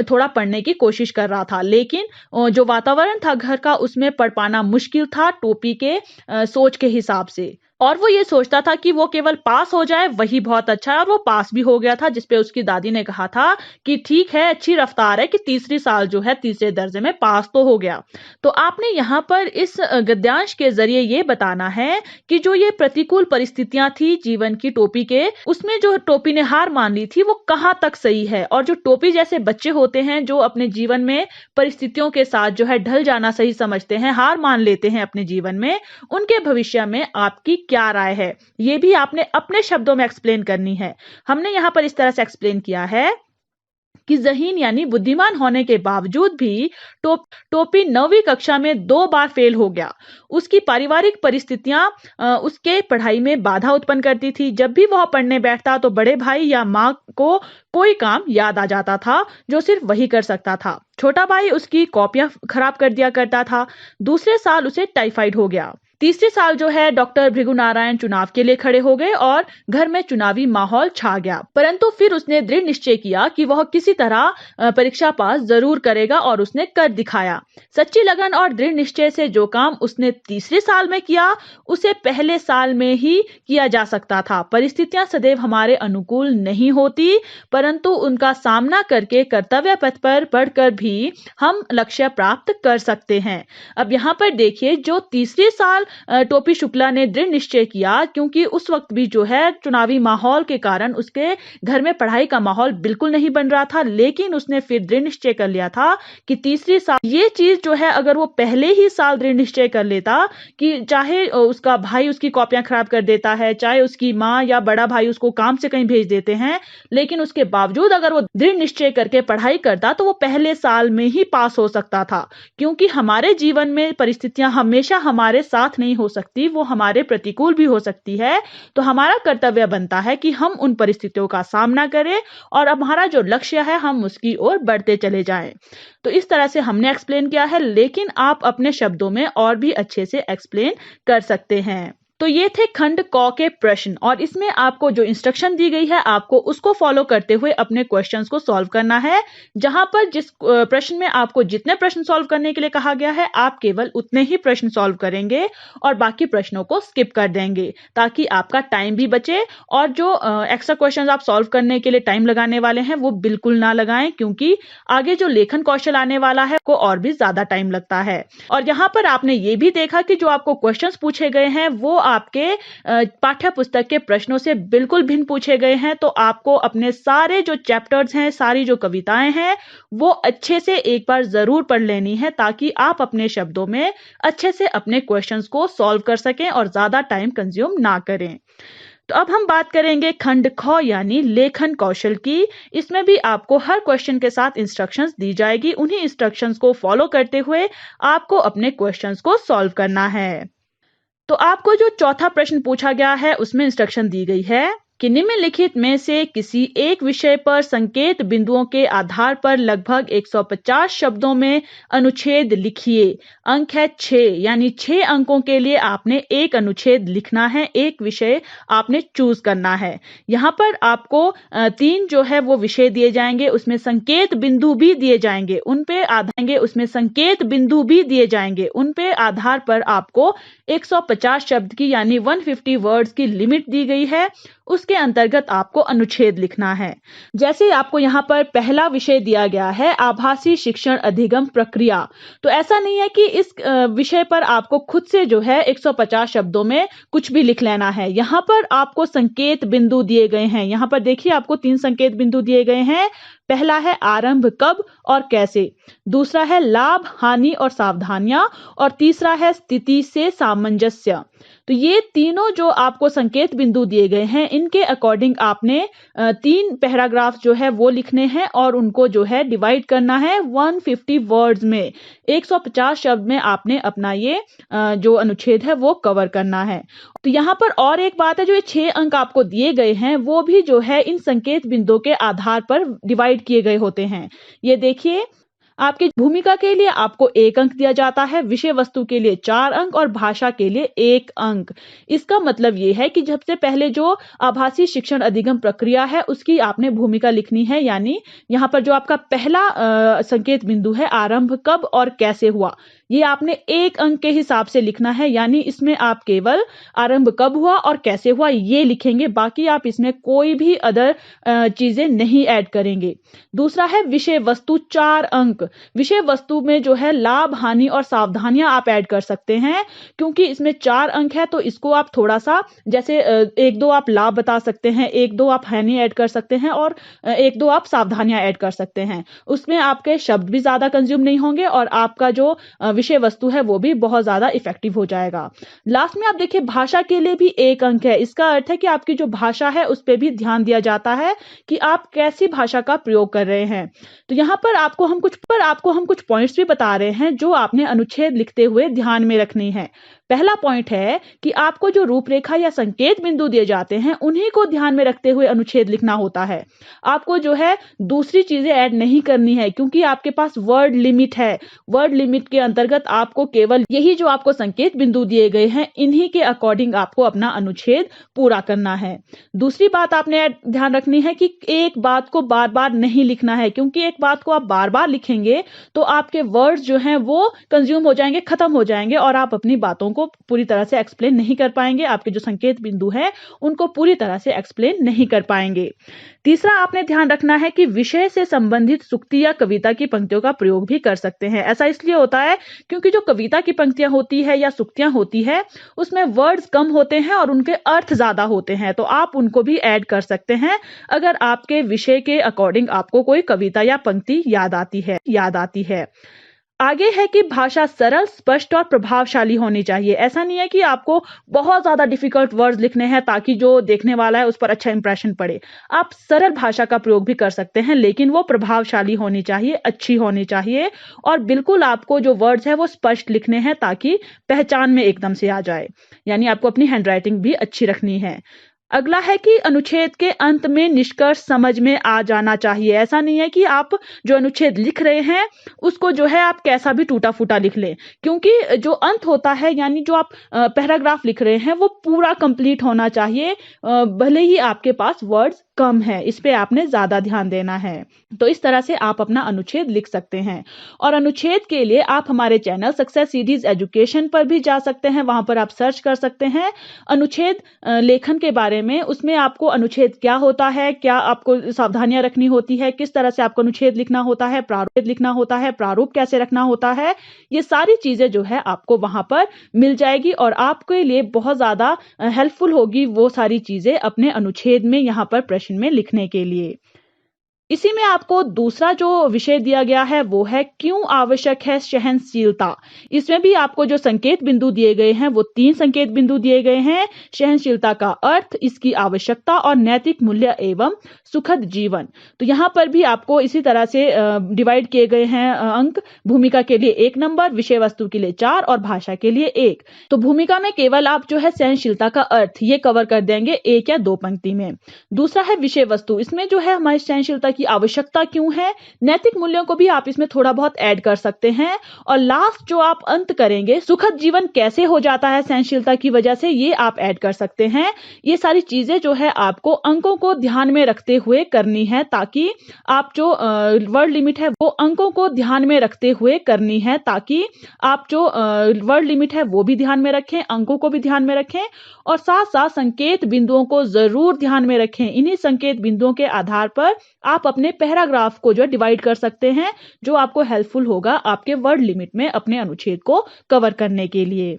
थोड़ा पढ़ने की कोशिश कर रहा था, लेकिन जो वातावरण था घर का उसमें पढ़ पाना मुश्किल था टोपी के सोच के हिसाब से। और वो ये सोचता था कि वो केवल पास हो जाए वही बहुत अच्छा है, और वो पास भी हो गया था, जिसपे उसकी दादी ने कहा था कि ठीक है, अच्छी रफ्तार है कि तीसरी साल जो है तीसरे दर्जे में पास तो हो गया। तो आपने यहाँ पर इस गद्यांश के जरिए ये बताना है कि जो ये प्रतिकूल परिस्थितियां थी जीवन की टोपी के, उसमें जो टोपी ने हार मान ली थी वो कहाँ तक सही है, और जो टोपी जैसे बच्चे होते हैं जो अपने जीवन में परिस्थितियों के साथ जो है ढल जाना सही समझते हैं, हार मान लेते हैं अपने जीवन में, उनके भविष्य में आपकी क्या राय है, ये भी आपने अपने शब्दों में एक्सप्लेन करनी है। हमने यहां पर इस तरह से एक्सप्लेन किया है कि ज़हीन यानी बुद्धिमान होने के बावजूद भी टोपी 9वीं कक्षा में 2 बार फेल हो गया। उसकी पारिवारिक परिस्थितियां उसके पढ़ाई में बाधा उत्पन्न करती थी। जब भी वह पढ़ने बैठता तो बड़े भाई या माँ को कोई काम याद आ जाता था जो सिर्फ वही कर सकता था। छोटा भाई उसकी कॉपियां खराब कर दिया करता था। दूसरे साल उसे टाइफाइड हो गया। तीसरे साल जो है डॉक्टर भृगु नारायण चुनाव के लिए खड़े हो गए और घर में चुनावी माहौल छा गया। परंतु फिर उसने दृढ़ निश्चय किया कि वह किसी तरह परीक्षा पास जरूर करेगा और उसने कर दिखाया। सच्ची लगन और दृढ़ निश्चय से जो काम उसने तीसरे साल में किया उसे पहले साल में ही किया जा सकता था। परिस्थितियां सदैव हमारे अनुकूल नहीं होती, परंतु उनका सामना करके कर्तव्य पथ पर बढ़कर भी हम लक्ष्य प्राप्त कर सकते हैं। अब यहाँ पर देखिए, जो तीसरे साल टोपी शुक्ला ने दृढ़ निश्चय किया, क्योंकि उस वक्त भी जो है चुनावी माहौल के कारण उसके घर में पढ़ाई का माहौल बिल्कुल नहीं बन रहा था, लेकिन उसने फिर दृढ़ निश्चय कर लिया था कि तीसरी साल ये चीज जो है अगर वो पहले ही साल दृढ़ निश्चय कर लेता कि चाहे उसका भाई उसकी कॉपियां खराब कर देता है, चाहे उसकी माँ या बड़ा भाई उसको काम से कहीं भेज देते हैं, लेकिन उसके बावजूद अगर वो दृढ़ निश्चय करके पढ़ाई करता तो वो पहले साल में ही पास हो सकता था। क्योंकि हमारे जीवन में परिस्थितियां हमेशा हमारे साथ नहीं हो सकती, वो हमारे प्रतिकूल भी हो सकती है। तो हमारा कर्तव्य बनता है कि हम उन परिस्थितियों का सामना करें और हमारा जो लक्ष्य है हम उसकी ओर बढ़ते चले जाएं। तो इस तरह से हमने एक्सप्लेन किया है, लेकिन आप अपने शब्दों में और भी अच्छे से एक्सप्लेन कर सकते हैं। तो ये थे खंड क के प्रश्न, और इसमें आपको जो इंस्ट्रक्शन दी गई है आपको उसको फॉलो करते हुए अपने क्वेश्चंस को सॉल्व करना है। जहां पर जिस प्रश्न में आपको जितने प्रश्न सॉल्व करने के लिए कहा गया है आप केवल उतने ही प्रश्न सॉल्व करेंगे और बाकी प्रश्नों को स्किप कर देंगे, ताकि आपका टाइम भी बचे। और जो एक्स्ट्रा क्वेश्चन आप सॉल्व करने के लिए टाइम लगाने वाले हैं वो बिल्कुल ना लगाएं, क्योंकि आगे जो लेखन कौशल आने वाला है को और भी ज्यादा टाइम लगता है। और यहाँ पर आपने ये भी देखा कि जो आपको क्वेश्चन पूछे गए हैं वो आपके पाठ्य पुस्तक के प्रश्नों से बिल्कुल भिन्न पूछे गए हैं। तो आपको अपने सारे जो चैप्टर्स हैं, सारी जो कविताएं हैं, वो अच्छे से एक बार जरूर पढ़ लेनी है, ताकि आप अपने शब्दों में अच्छे से अपने क्वेश्चंस को सॉल्व कर सकें और ज्यादा टाइम कंज्यूम ना करें। तो अब हम बात करेंगे खंड ख यानी लेखन कौशल की। इसमें भी आपको हर क्वेश्चन के साथ इंस्ट्रक्शंस दी जाएगी। उन्हीं इंस्ट्रक्शंस को फॉलो करते हुए आपको अपने क्वेश्चंस को सॉल्व करना है। तो आपको जो चौथा प्रश्न पूछा गया है उसमें इंस्ट्रक्शन दी गई है कि निम्नलिखित में से किसी एक विषय पर संकेत बिंदुओं के आधार पर लगभग 150 शब्दों में अनुच्छेद लिखिए। अंक है 6, यानी 6 अंकों के लिए आपने एक अनुच्छेद लिखना है, एक विषय आपने चूज करना है। यहाँ पर आपको 3 जो है वो विषय दिए जाएंगे, उसमें संकेत बिंदु भी दिए जाएंगे, उन पे आधार पर आपको 150 शब्द की यानी 150 वर्ड्स की लिमिट दी गई है। उसके अंतर्गत आपको अनुच्छेद लिखना है। जैसे आपको यहाँ पर पहला विषय दिया गया है आभासी शिक्षण अधिगम प्रक्रिया, तो ऐसा नहीं है कि इस विषय पर आपको खुद से जो है 150 शब्दों में कुछ भी लिख लेना है। यहाँ पर आपको संकेत बिंदु दिए गए हैं। यहाँ पर देखिए आपको 3 संकेत बिंदु दिए गए हैं। पहला है आरंभ कब और कैसे, दूसरा है लाभ हानि और सावधानियां, और तीसरा है स्थिति से सामंजस्य। तो ये तीनों जो आपको संकेत बिंदु दिए गए हैं, इनके अकॉर्डिंग आपने 3 पैराग्राफ जो है वो लिखने हैं और उनको जो है डिवाइड करना है 150 वर्ड्स में। 150 शब्द में आपने अपना ये जो अनुच्छेद है वो कवर करना है। तो यहाँ पर और एक बात है, जो ये 6 अंक आपको दिए गए हैं वो भी जो है इन संकेत बिंदुओं के आधार पर डिवाइड किए गए होते हैं। ये देखिए, आपकी भूमिका के लिए आपको 1 अंक दिया जाता है, विषय वस्तु के लिए 4 अंक और भाषा के लिए 1 अंक। इसका मतलब ये है कि सबसे पहले जो आभासी शिक्षण अधिगम प्रक्रिया है उसकी आपने भूमिका लिखनी है, यानी यहाँ पर जो आपका पहला संकेत बिंदु है आरंभ कब और कैसे हुआ, ये आपने 1 अंक के हिसाब से लिखना है। यानी इसमें आप केवल आरंभ कब हुआ और कैसे हुआ ये लिखेंगे, बाकी आप इसमें कोई भी अदर चीजें नहीं ऐड करेंगे। दूसरा है विषय वस्तु, 4 अंक। विषय वस्तु में जो है लाभ हानि और सावधानियां आप ऐड कर सकते हैं, क्योंकि इसमें 4 अंक है तो इसको आप थोड़ा सा जैसे 1-2 आप लाभ बता सकते हैं, 1-2 आप हानि ऐड कर सकते हैं और 1-2 आप सावधानियां ऐड कर सकते हैं। उसमें आपके शब्द भी ज्यादा कंज्यूम नहीं होंगे और आपका जो विषय वस्तु है वो भी बहुत ज्यादा इफेक्टिव हो जाएगा। लास्ट में आप देखिए भाषा के लिए भी 1 अंक है। इसका अर्थ है कि आपकी जो भाषा है उस पर भी ध्यान दिया जाता है कि आप कैसी भाषा का प्रयोग कर रहे हैं। तो यहाँ पर आपको हम कुछ पॉइंट्स भी बता रहे हैं जो आपने अनुच्छेद लिखते हुए ध्यान में रखनी है। पहला पॉइंट है कि आपको जो रूपरेखा या संकेत बिंदु दिए जाते हैं उन्हीं को ध्यान में रखते हुए अनुच्छेद लिखना होता है। आपको जो है दूसरी चीजें ऐड नहीं करनी है, क्योंकि आपके पास वर्ड लिमिट है। वर्ड लिमिट के अंतर्गत आपको केवल यही जो आपको संकेत बिंदु दिए गए हैं इन्हीं के अकॉर्डिंग आपको अपना अनुच्छेद पूरा करना है। दूसरी बात आपने ध्यान रखनी है कि एक बात को बार बार नहीं लिखना है, क्योंकि एक बात को आप बार बार लिखेंगे तो आपके वर्ड्स जो हैं वो कंज्यूम हो जाएंगे, खत्म हो जाएंगे और आप अपनी बातों को पूरी तरह से एक्सप्लेन नहीं कर पाएंगे। आपके जो संकेत बिंदु है उनको पूरी तरह से एक्सप्लेन नहीं कर पाएंगे। तीसरा आपने ध्यान रखना है कि विषय से संबंधित सूक्ति या कविता की पंक्तियों का प्रयोग भी कर सकते हैं। ऐसा इसलिए होता है क्योंकि जो कविता की पंक्तियां होती है या सूक्तियां होती है उसमें वर्ड्स कम होते हैं और उनके अर्थ ज्यादा होते हैं, तो आप उनको भी ऐड कर सकते हैं अगर आपके विषय के अकॉर्डिंग आपको कोई कविता या पंक्ति याद आती है। आगे है कि भाषा सरल, स्पष्ट और प्रभावशाली होनी चाहिए। ऐसा नहीं है कि आपको बहुत ज्यादा डिफिकल्ट वर्ड्स लिखने हैं ताकि जो देखने वाला है उस पर अच्छा इंप्रेशन पड़े। आप सरल भाषा का प्रयोग भी कर सकते हैं, लेकिन वो प्रभावशाली होनी चाहिए, अच्छी होनी चाहिए और बिल्कुल आपको जो वर्ड्स है वो स्पष्ट लिखने हैं ताकि पहचान में एकदम से आ जाए। यानी आपको अपनी हैंडराइटिंग भी अच्छी रखनी है। अगला है कि अनुच्छेद के अंत में निष्कर्ष समझ में आ जाना चाहिए। ऐसा नहीं है कि आप जो अनुच्छेद लिख रहे हैं उसको जो है आप कैसा भी टूटा फूटा लिख लें, क्योंकि जो अंत होता है यानी जो आप पैराग्राफ लिख रहे हैं वो पूरा कंप्लीट होना चाहिए, भले ही आपके पास वर्ड्स कम है। इस पे आपने ज्यादा ध्यान देना है। तो इस तरह से आप अपना अनुच्छेद लिख सकते हैं। और अनुच्छेद के लिए आप हमारे चैनल सक्सेस सीरीज एजुकेशन पर भी जा सकते हैं, वहां पर आप सर्च कर सकते हैं अनुच्छेद लेखन के बारे में। उसमें आपको अनुच्छेद क्या होता है, क्या आपको सावधानियां रखनी होती है, किस तरह से आपको अनुच्छेद लिखना होता है, प्रारूप कैसे रखना होता है, ये सारी चीजें जो है आपको वहां पर मिल जाएगी और आपके लिए बहुत ज्यादा हेल्पफुल होगी वो सारी चीजें अपने अनुच्छेद में यहाँ पर प्रश्न में लिखने के लिए। इसी में आपको दूसरा जो विषय दिया गया है वो है क्यों आवश्यक है सहनशीलता। इसमें भी आपको जो संकेत बिंदु दिए गए हैं वो 3 संकेत बिंदु दिए गए हैं। सहनशीलता का अर्थ, इसकी आवश्यकता और नैतिक मूल्य एवं सुखद जीवन। तो यहाँ पर भी आपको इसी तरह से डिवाइड किए गए हैं अंक। भूमिका के लिए 1 नंबर, विषय वस्तु के लिए 4 और भाषा के लिए 1। तो भूमिका में केवल आप जो है सहनशीलता का अर्थ ये कवर कर देंगे 1 या 2 पंक्ति में। दूसरा है विषय वस्तु, इसमें जो है हमारी सहनशीलता की आवश्यकता क्यों है, नैतिक मूल्यों को भी आप इसमें थोड़ा बहुत ऐड कर सकते हैं। और लास्ट जो आप अंत करेंगे, सुखद जीवन कैसे हो जाता है सहनशीलता की वजह से, ये आप ऐड कर सकते हैं। ये सारी चीजें जो है आपको अंकों को ध्यान में रखते हुए करनी है, ताकि आप जो वर्ड लिमिट है वो अंकों को ध्यान में रखते हुए करनी है, ताकि आप जो वर्ड लिमिट है वो भी ध्यान में रखें, अंकों को भी ध्यान में रखें और साथ साथ संकेत बिंदुओं को जरूर ध्यान में रखें। इन्हीं संकेत बिंदुओं के आधार पर आप अपने पैराग्राफ को जो डिवाइड कर सकते हैं, जो आपको हेल्पफुल होगा आपके वर्ड लिमिट में अपने अनुच्छेद को कवर करने के लिए।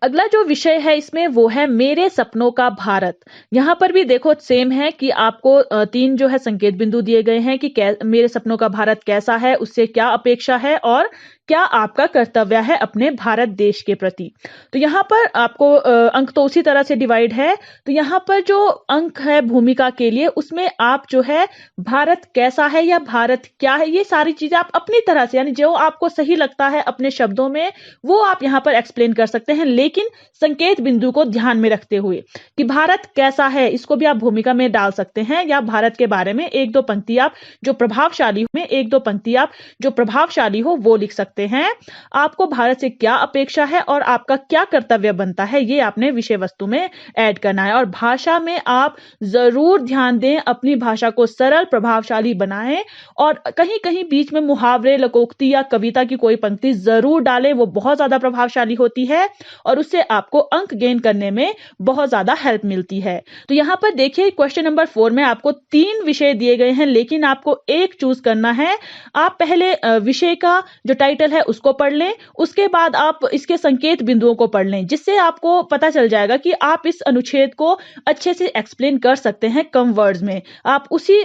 अगला जो विषय है इसमें वो है मेरे सपनों का भारत। यहाँ पर भी देखो सेम है कि आपको 3 जो है संकेत बिंदु दिए गए हैं कि मेरे सपनों का भारत कैसा है, उससे क्या अपेक्षा है और क्या आपका कर्तव्य है अपने भारत देश के प्रति। तो यहाँ पर आपको अंक तो उसी तरह से डिवाइड है। तो यहाँ पर जो अंक है भूमिका के लिए उसमें आप जो है भारत कैसा है या भारत क्या है, ये सारी चीजें आप अपनी तरह से, यानी जो आपको सही लगता है अपने शब्दों में वो आप यहाँ पर एक्सप्लेन कर सकते हैं, लेकिन संकेत बिंदु को ध्यान में रखते हुए कि भारत कैसा है इसको भी आप भूमिका में डाल सकते हैं, या भारत के बारे में एक दो पंक्ति आप जो प्रभावशाली हो वो लिख सकते हैं। आपको भारत से क्या अपेक्षा है और आपका क्या कर्तव्य बनता है ये आपने विषय वस्तु में ऐड करना है। और भाषा में आप जरूर ध्यान दें, अपनी भाषा को सरल प्रभावशाली बनाएं और कहीं कहीं बीच में मुहावरे, लोकोक्ति या कविता की कोई पंक्ति जरूर डालें, वो बहुत ज्यादा प्रभावशाली होती है और उससे आपको अंक गेन करने में बहुत ज्यादा हेल्प मिलती है। तो यहाँ पर देखिए क्वेश्चन नंबर 4 में आपको 3 विषय दिए गए हैं, लेकिन आपको एक चूज करना है। आप पहले विषय का जो टाइटल है उसको पढ़ लें, उसके बाद आप इसके संकेत बिंदुओं को पढ़ लें, जिससे आपको पता चल जाएगा कि आप इस अनुच्छेद को अच्छे से एक्सप्लेन कर सकते हैं कम वर्ड्स में। आप उसी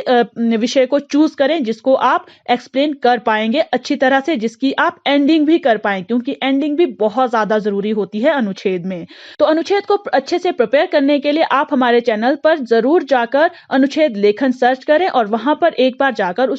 विषय को चूज करें जिसको आप एक्सप्लेन कर पाएंगे अच्छी तरह से, जिसकी आप एंडिंग भी कर पाएं, क्योंकि एंडिंग भी बहुत ज्यादा जरूरी होती है अनुच्छेद में। तो अनुच्छेद को अच्छे से प्रिपेयर करने के लिए आप हमारे चैनल पर जरूर जाकर अनुच्छेद लेखन सर्च करें और वहां पर एक बार जाकर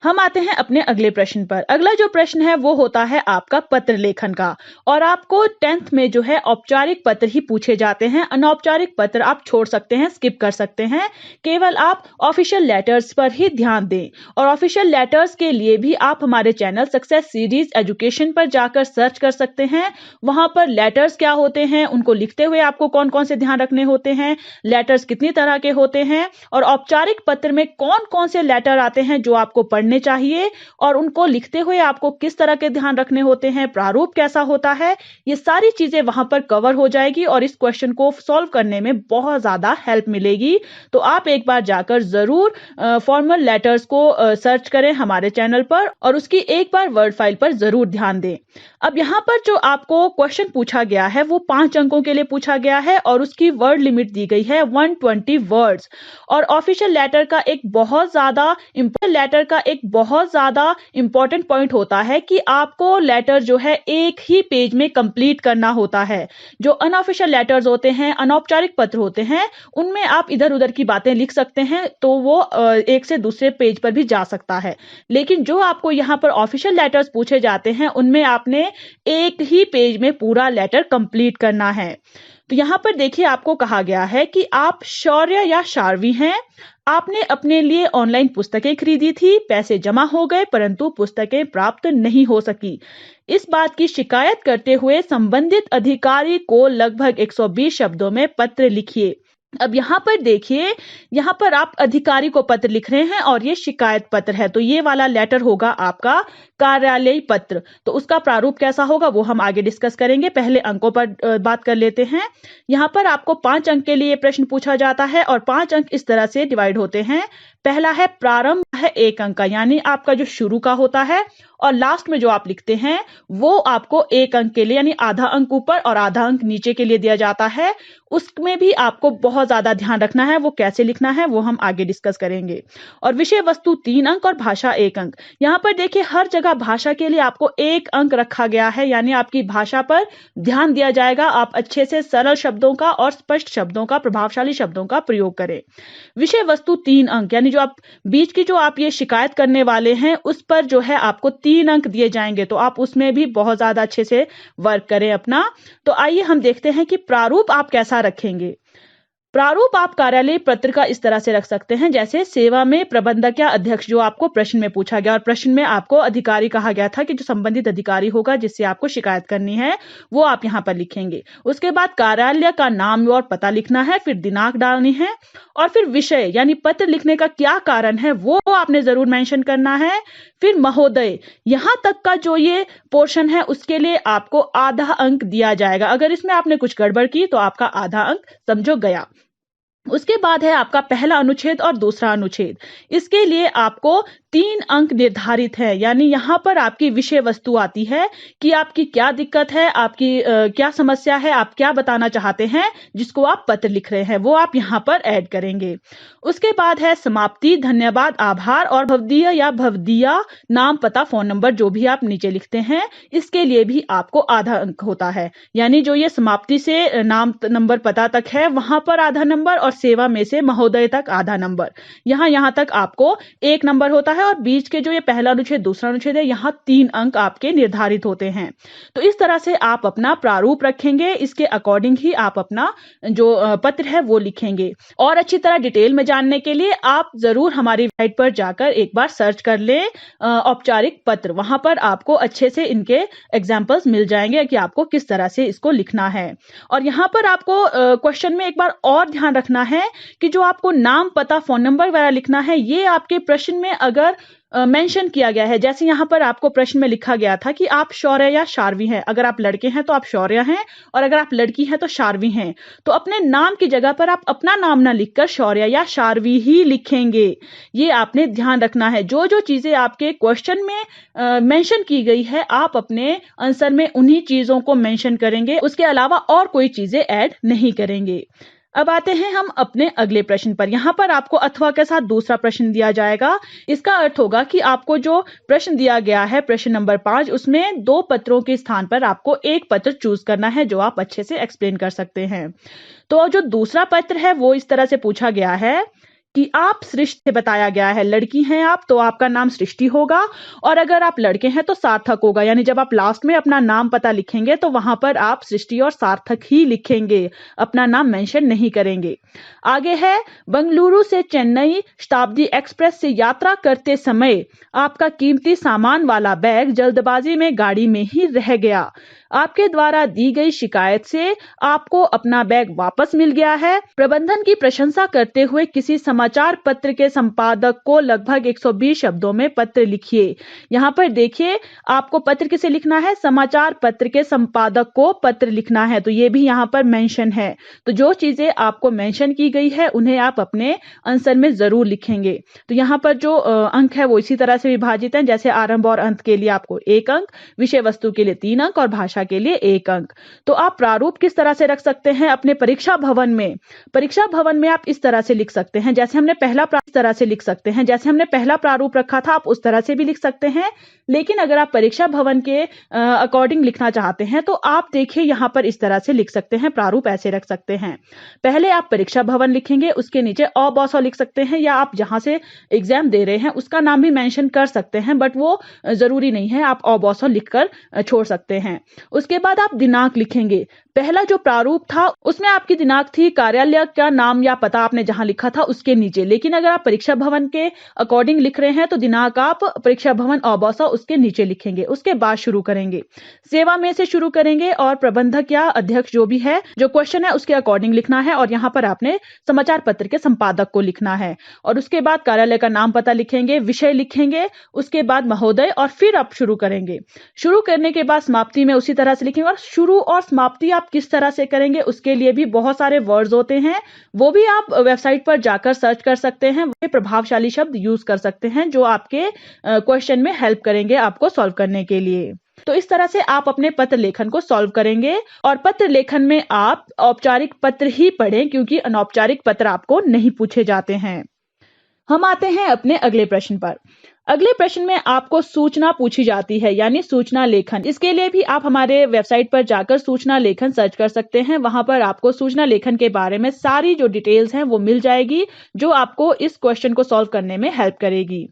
हम आते हैं अपने अगले प्रश्न पर। अगला जो प्रश्न है वो होता है आपका पत्र लेखन का, और आपको 10th में जो है औपचारिक पत्र ही पूछे जाते हैं। अनौपचारिक पत्र आप छोड़ सकते हैं, स्किप कर सकते हैं, केवल आप ऑफिशियल लेटर्स पर ही ध्यान दें। और ऑफिशियल लेटर्स के लिए भी आप हमारे चैनल सक्सेस सीरीज एजुकेशन पर जाकर सर्च कर सकते हैं। वहां पर लेटर्स क्या होते हैं, उनको लिखते हुए आपको कौन कौन से ध्यान रखने होते हैं, लेटर्स कितनी तरह के होते हैं, और औपचारिक पत्र में कौन कौन से लेटर आते हैं जो आपको पढ़ने चाहिए और उनको लिखते हुए आपको किस तरह के ध्यान रखने होते हैं, प्रारूप कैसा होता है, ये सारी चीजें वहां पर कवर हो जाएगी और इस क्वेश्चन को सॉल्व करने में बहुत ज्यादा हेल्प मिलेगी। तो आप एक बार जाकर जरूर फॉर्मल लेटर्स को सर्च करें हमारे चैनल पर और उसकी एक बार वर्ड फाइल पर जरूर ध्यान दें। अब यहाँ पर जो आपको क्वेश्चन पूछा गया है वो 5 अंकों के लिए पूछा गया है और उसकी वर्ड लिमिट दी गई है 120 वर्ड्स। और ऑफिशियल लेटर का एक बहुत ज्यादा इंपॉर्टेंट पॉइंट होता है कि आपको लेटर जो है एक ही पेज में कंप्लीट करना होता है। जो अनऑफिशियल लेटर्स होते हैं, अनौपचारिक पत्र होते हैं, उनमें आप इधर उधर की बातें लिख सकते हैं तो वो एक से दूसरे पेज पर भी जा सकता है, लेकिन जो आपको यहाँ पर ऑफिशियल लेटर्स पूछे जाते हैं उनमें आपने एक ही पेज में पूरा लेटर कंप्लीट करना है। तो यहाँ पर देखिए आपको कहा गया है कि आप शौर्य या शार्वी हैं, आपने अपने लिए ऑनलाइन पुस्तकें खरीदी थी, पैसे जमा हो गए परंतु पुस्तकें प्राप्त नहीं हो सकी। इस बात की शिकायत करते हुए संबंधित अधिकारी को लगभग 120 शब्दों में पत्र लिखिए। अब यहाँ पर देखिए, यहाँ पर आप अधिकारी को पत्र लिख रहे हैं और ये शिकायत पत्र है, तो ये वाला लेटर होगा आपका कार्यालय पत्र। तो उसका प्रारूप कैसा होगा वो हम आगे डिस्कस करेंगे, पहले अंकों पर बात कर लेते हैं। यहाँ पर आपको 5 अंक के लिए प्रश्न पूछा जाता है और 5 अंक इस तरह से डिवाइड होते हैं। पहला है प्रारंभ है 1 अंक का, यानी आपका जो शुरू का होता है, और लास्ट में जो आप लिखते हैं वो आपको 1 अंक के लिए यानी आधा अंक ऊपर और आधा अंक नीचे के लिए दिया जाता है। उसमें भी आपको बहुत ज्यादा ध्यान रखना है, वो कैसे लिखना है वो हम आगे डिस्कस करेंगे। और विषय वस्तु 3 अंक और भाषा 1 अंक। यहाँ पर देखिए हर जगह भाषा के लिए आपको 1 अंक रखा गया है, यानी आपकी भाषा पर ध्यान दिया जाएगा। आप अच्छे से सरल शब्दों का और स्पष्ट शब्दों का, प्रभावशाली शब्दों का प्रयोग करें। विषय वस्तु 3 अंक, यानी जो आप बीच की जो आप ये शिकायत करने वाले हैं उस पर जो है आपको 3 अंक दिए जाएंगे, तो आप उसमें भी बहुत ज्यादा अच्छे से वर्क करें अपना। तो आइए हम देखते हैं कि प्रारूप आप कैसा रखेंगे। प्रारूप आप कार्यालय पत्र का इस तरह से रख सकते हैं, जैसे सेवा में प्रबंधक या अध्यक्ष, जो आपको प्रश्न में पूछा गया, और प्रश्न में आपको अधिकारी कहा गया था कि जो संबंधित अधिकारी होगा जिससे आपको शिकायत करनी है वो आप यहाँ पर लिखेंगे। उसके बाद कार्यालय का नाम और पता लिखना है, फिर दिनांक डालनी है, और फिर विषय यानी पत्र लिखने का क्या कारण है वो आपने जरूर मेंशन करना है। फिर महोदय, यहां तक का जो ये पोर्शन है उसके लिए आपको आधा अंक दिया जाएगा। अगर इसमें आपने कुछ गड़बड़ की तो आपका आधा अंक समझो गया। उसके बाद है आपका पहला अनुच्छेद और दूसरा अनुच्छेद। इसके लिए आपको 3 अंक निर्धारित है, यानी यहाँ पर आपकी विषय वस्तु आती है कि आपकी क्या दिक्कत है, आपकी क्या समस्या है, आप क्या बताना चाहते हैं, जिसको आप पत्र लिख रहे हैं, वो आप यहाँ पर ऐड करेंगे। उसके बाद है समाप्ति, धन्यवाद, आभार और भवदीय या भवदीया नाम, पता, फोन नंबर जो भी आप नीचे लिखते हैं, इसके लिए भी आपको आधा अंक होता है। यानी जो ये समाप्ति से नाम, नंबर, पता तक है, वहां पर आधा नंबर और सेवा में से महोदय तक आधा नंबर, यहाँ तक आपको 1 नंबर होता है। और बीच के जो ये पहला अनुच्छेद, दूसरा अनुच्छेद है, यहाँ 3 अंक आपके निर्धारित होते हैं। तो इस तरह से आप अपना प्रारूप रखेंगे, इसके अकॉर्डिंग ही आप अपना जो पत्र है वो लिखेंगे। और अच्छी तरह डिटेल में जानने के लिए आप जरूर हमारी वेबसाइट पर जाकर एक बार सर्च कर लें औपचारिक पत्र, वहां पर आपको अच्छे से इनके एग्जाम्पल्स मिल जाएंगे कि आपको किस तरह से इसको लिखना है। और यहाँ पर आपको क्वेश्चन में एक बार और ध्यान रखना है कि जो आपको नाम, पता, फोन नंबर वगैरह लिखना है, ये आपके प्रश्न में अगर मेंशन किया गया है, जैसे यहाँ पर आपको प्रश्न में लिखा गया था कि आप शौर्य या शार्वी हैं, अगर आप लड़के हैं तो आप शौर्य हैं और अगर आप लड़की हैं तो शार्वी हैं, तो अपने नाम की जगह पर आप अपना नाम ना लिखकर शौर्य या शार्वी ही लिखेंगे। ये आपने ध्यान रखना है। जो जो चीजें आपके क्वेश्चन में मेंशन की गई है, आप अपने आंसर में उन्हीं चीजों को मेंशन करेंगे, उसके अलावा और कोई चीजें ऐड नहीं करेंगे। अब आते हैं हम अपने अगले प्रश्न पर। यहाँ पर आपको अथवा के साथ दूसरा प्रश्न दिया जाएगा। इसका अर्थ होगा कि आपको जो प्रश्न दिया गया है, प्रश्न नंबर 5, उसमें 2 पत्रों के स्थान पर आपको 1 पत्र चूज करना है जो आप अच्छे से एक्सप्लेन कर सकते हैं। तो जो दूसरा पत्र है वो इस तरह से पूछा गया है कि आप सृष्टि, बताया गया है लड़की हैं आप तो आपका नाम सृष्टि होगा, और अगर आप लड़के हैं तो सार्थक होगा। यानी जब आप लास्ट में अपना नाम पता लिखेंगे तो वहां पर आप सृष्टि और सार्थक ही लिखेंगे, अपना नाम मेंशन नहीं करेंगे। आगे है, बंगलुरु से चेन्नई शताब्दी एक्सप्रेस से यात्रा करते समय आपका कीमती सामान वाला बैग जल्दबाजी में गाड़ी में ही रह गया। आपके द्वारा दी गई शिकायत से आपको अपना बैग वापस मिल गया है। प्रबंधन की प्रशंसा करते हुए किसी समाचार पत्र के संपादक को लगभग 120 शब्दों में पत्र लिखिए। यहाँ पर देखिए, आपको पत्र किसे लिखना है, समाचार पत्र के संपादक को पत्र लिखना है, तो ये भी यहाँ पर मेंशन है। तो जो चीजें आपको मेंशन की गई है उन्हें आप अपने आंसर में जरूर लिखेंगे। तो यहाँ पर जो अंक है वो इसी तरह से विभाजित हैं, जैसे आरंभ और अंत के लिए आपको 1 अंक, विषय वस्तु के लिए 3 अंक और भाषा के लिए 1 अंक। तो आप प्रारूप किस तरह से रख सकते हैं अपने परीक्षा भवन में? परीक्षा भवन में आप इस तरह से लिख सकते हैं, जैसे हमने पहला इस तरह से लिख सकते हैं, जैसे हमने पहला प्रारूप रखा था, आप उस तरह से भी लिख सकते हैं। लेकिन अगर आप परीक्षा भवन के अकॉर्डिंग लिखना चाहते हैं तो आप देखिए यहाँ पर इस तरह से लिख सकते हैं, प्रारूप ऐसे रख सकते हैं। पहले आप परीक्षा भवन लिखेंगे, उसके नीचे अ ब स लिख सकते हैं, या आप जहां से एग्जाम दे रहे हैं उसका नाम भी मेंशन कर सकते हैं, बट वो जरूरी नहीं है, आप अ ब स लिखकर छोड़ सकते हैं। उसके बाद आप दिनांक लिखेंगे। पहला जो प्रारूप था उसमें आपकी दिनांक थी कार्यालय का नाम या पता आपने जहां लिखा था उसके नीचे, लेकिन अगर आप परीक्षा भवन के अकॉर्डिंग लिख रहे हैं तो दिनांक आप परीक्षा भवन अ उसके नीचे लिखेंगे। उसके बाद शुरू करेंगे, सेवा में से शुरू करेंगे और प्रबंधक या अध्यक्ष जो भी है, जो क्वेश्चन है उसके अकॉर्डिंग लिखना है, और यहाँ पर आपने समाचार पत्र के संपादक को लिखना है। और उसके बाद कार्यालय का नाम पता लिखेंगे, विषय लिखेंगे, उसके बाद महोदय, और फिर आप शुरू करेंगे। शुरू करने के बाद समाप्ति में उसी तरह से लिखेंगे। और शुरू और समाप्ति आप किस तरह से करेंगे उसके लिए भी बहुत सारे वर्ड्स होते हैं, वो भी आप वेबसाइट पर जाकर सर्च कर सकते हैं, वो प्रभावशाली शब्द यूज कर सकते हैं जो आपके क्वेश्चन में हेल्प करेंगे आपको सॉल्व करने के लिए। तो इस तरह से आप अपने पत्र लेखन को सॉल्व करेंगे। और पत्र लेखन में आप औपचारिक पत्र ही पढ़ें, क्योंकि अनौपचारिक पत्र आपको नहीं पूछे जाते हैं। हम आते हैं अपने अगले प्रश्न पर। अगले प्रश्न में आपको सूचना पूछी जाती है, यानी सूचना लेखन। इसके लिए भी आप हमारे वेबसाइट पर जाकर सूचना लेखन सर्च कर सकते हैं। वहां पर आपको सूचना लेखन के बारे में सारी जो डिटेल्स हैं वो मिल जाएगी, जो आपको इस क्वेश्चन को सॉल्व करने में हेल्प करेगी।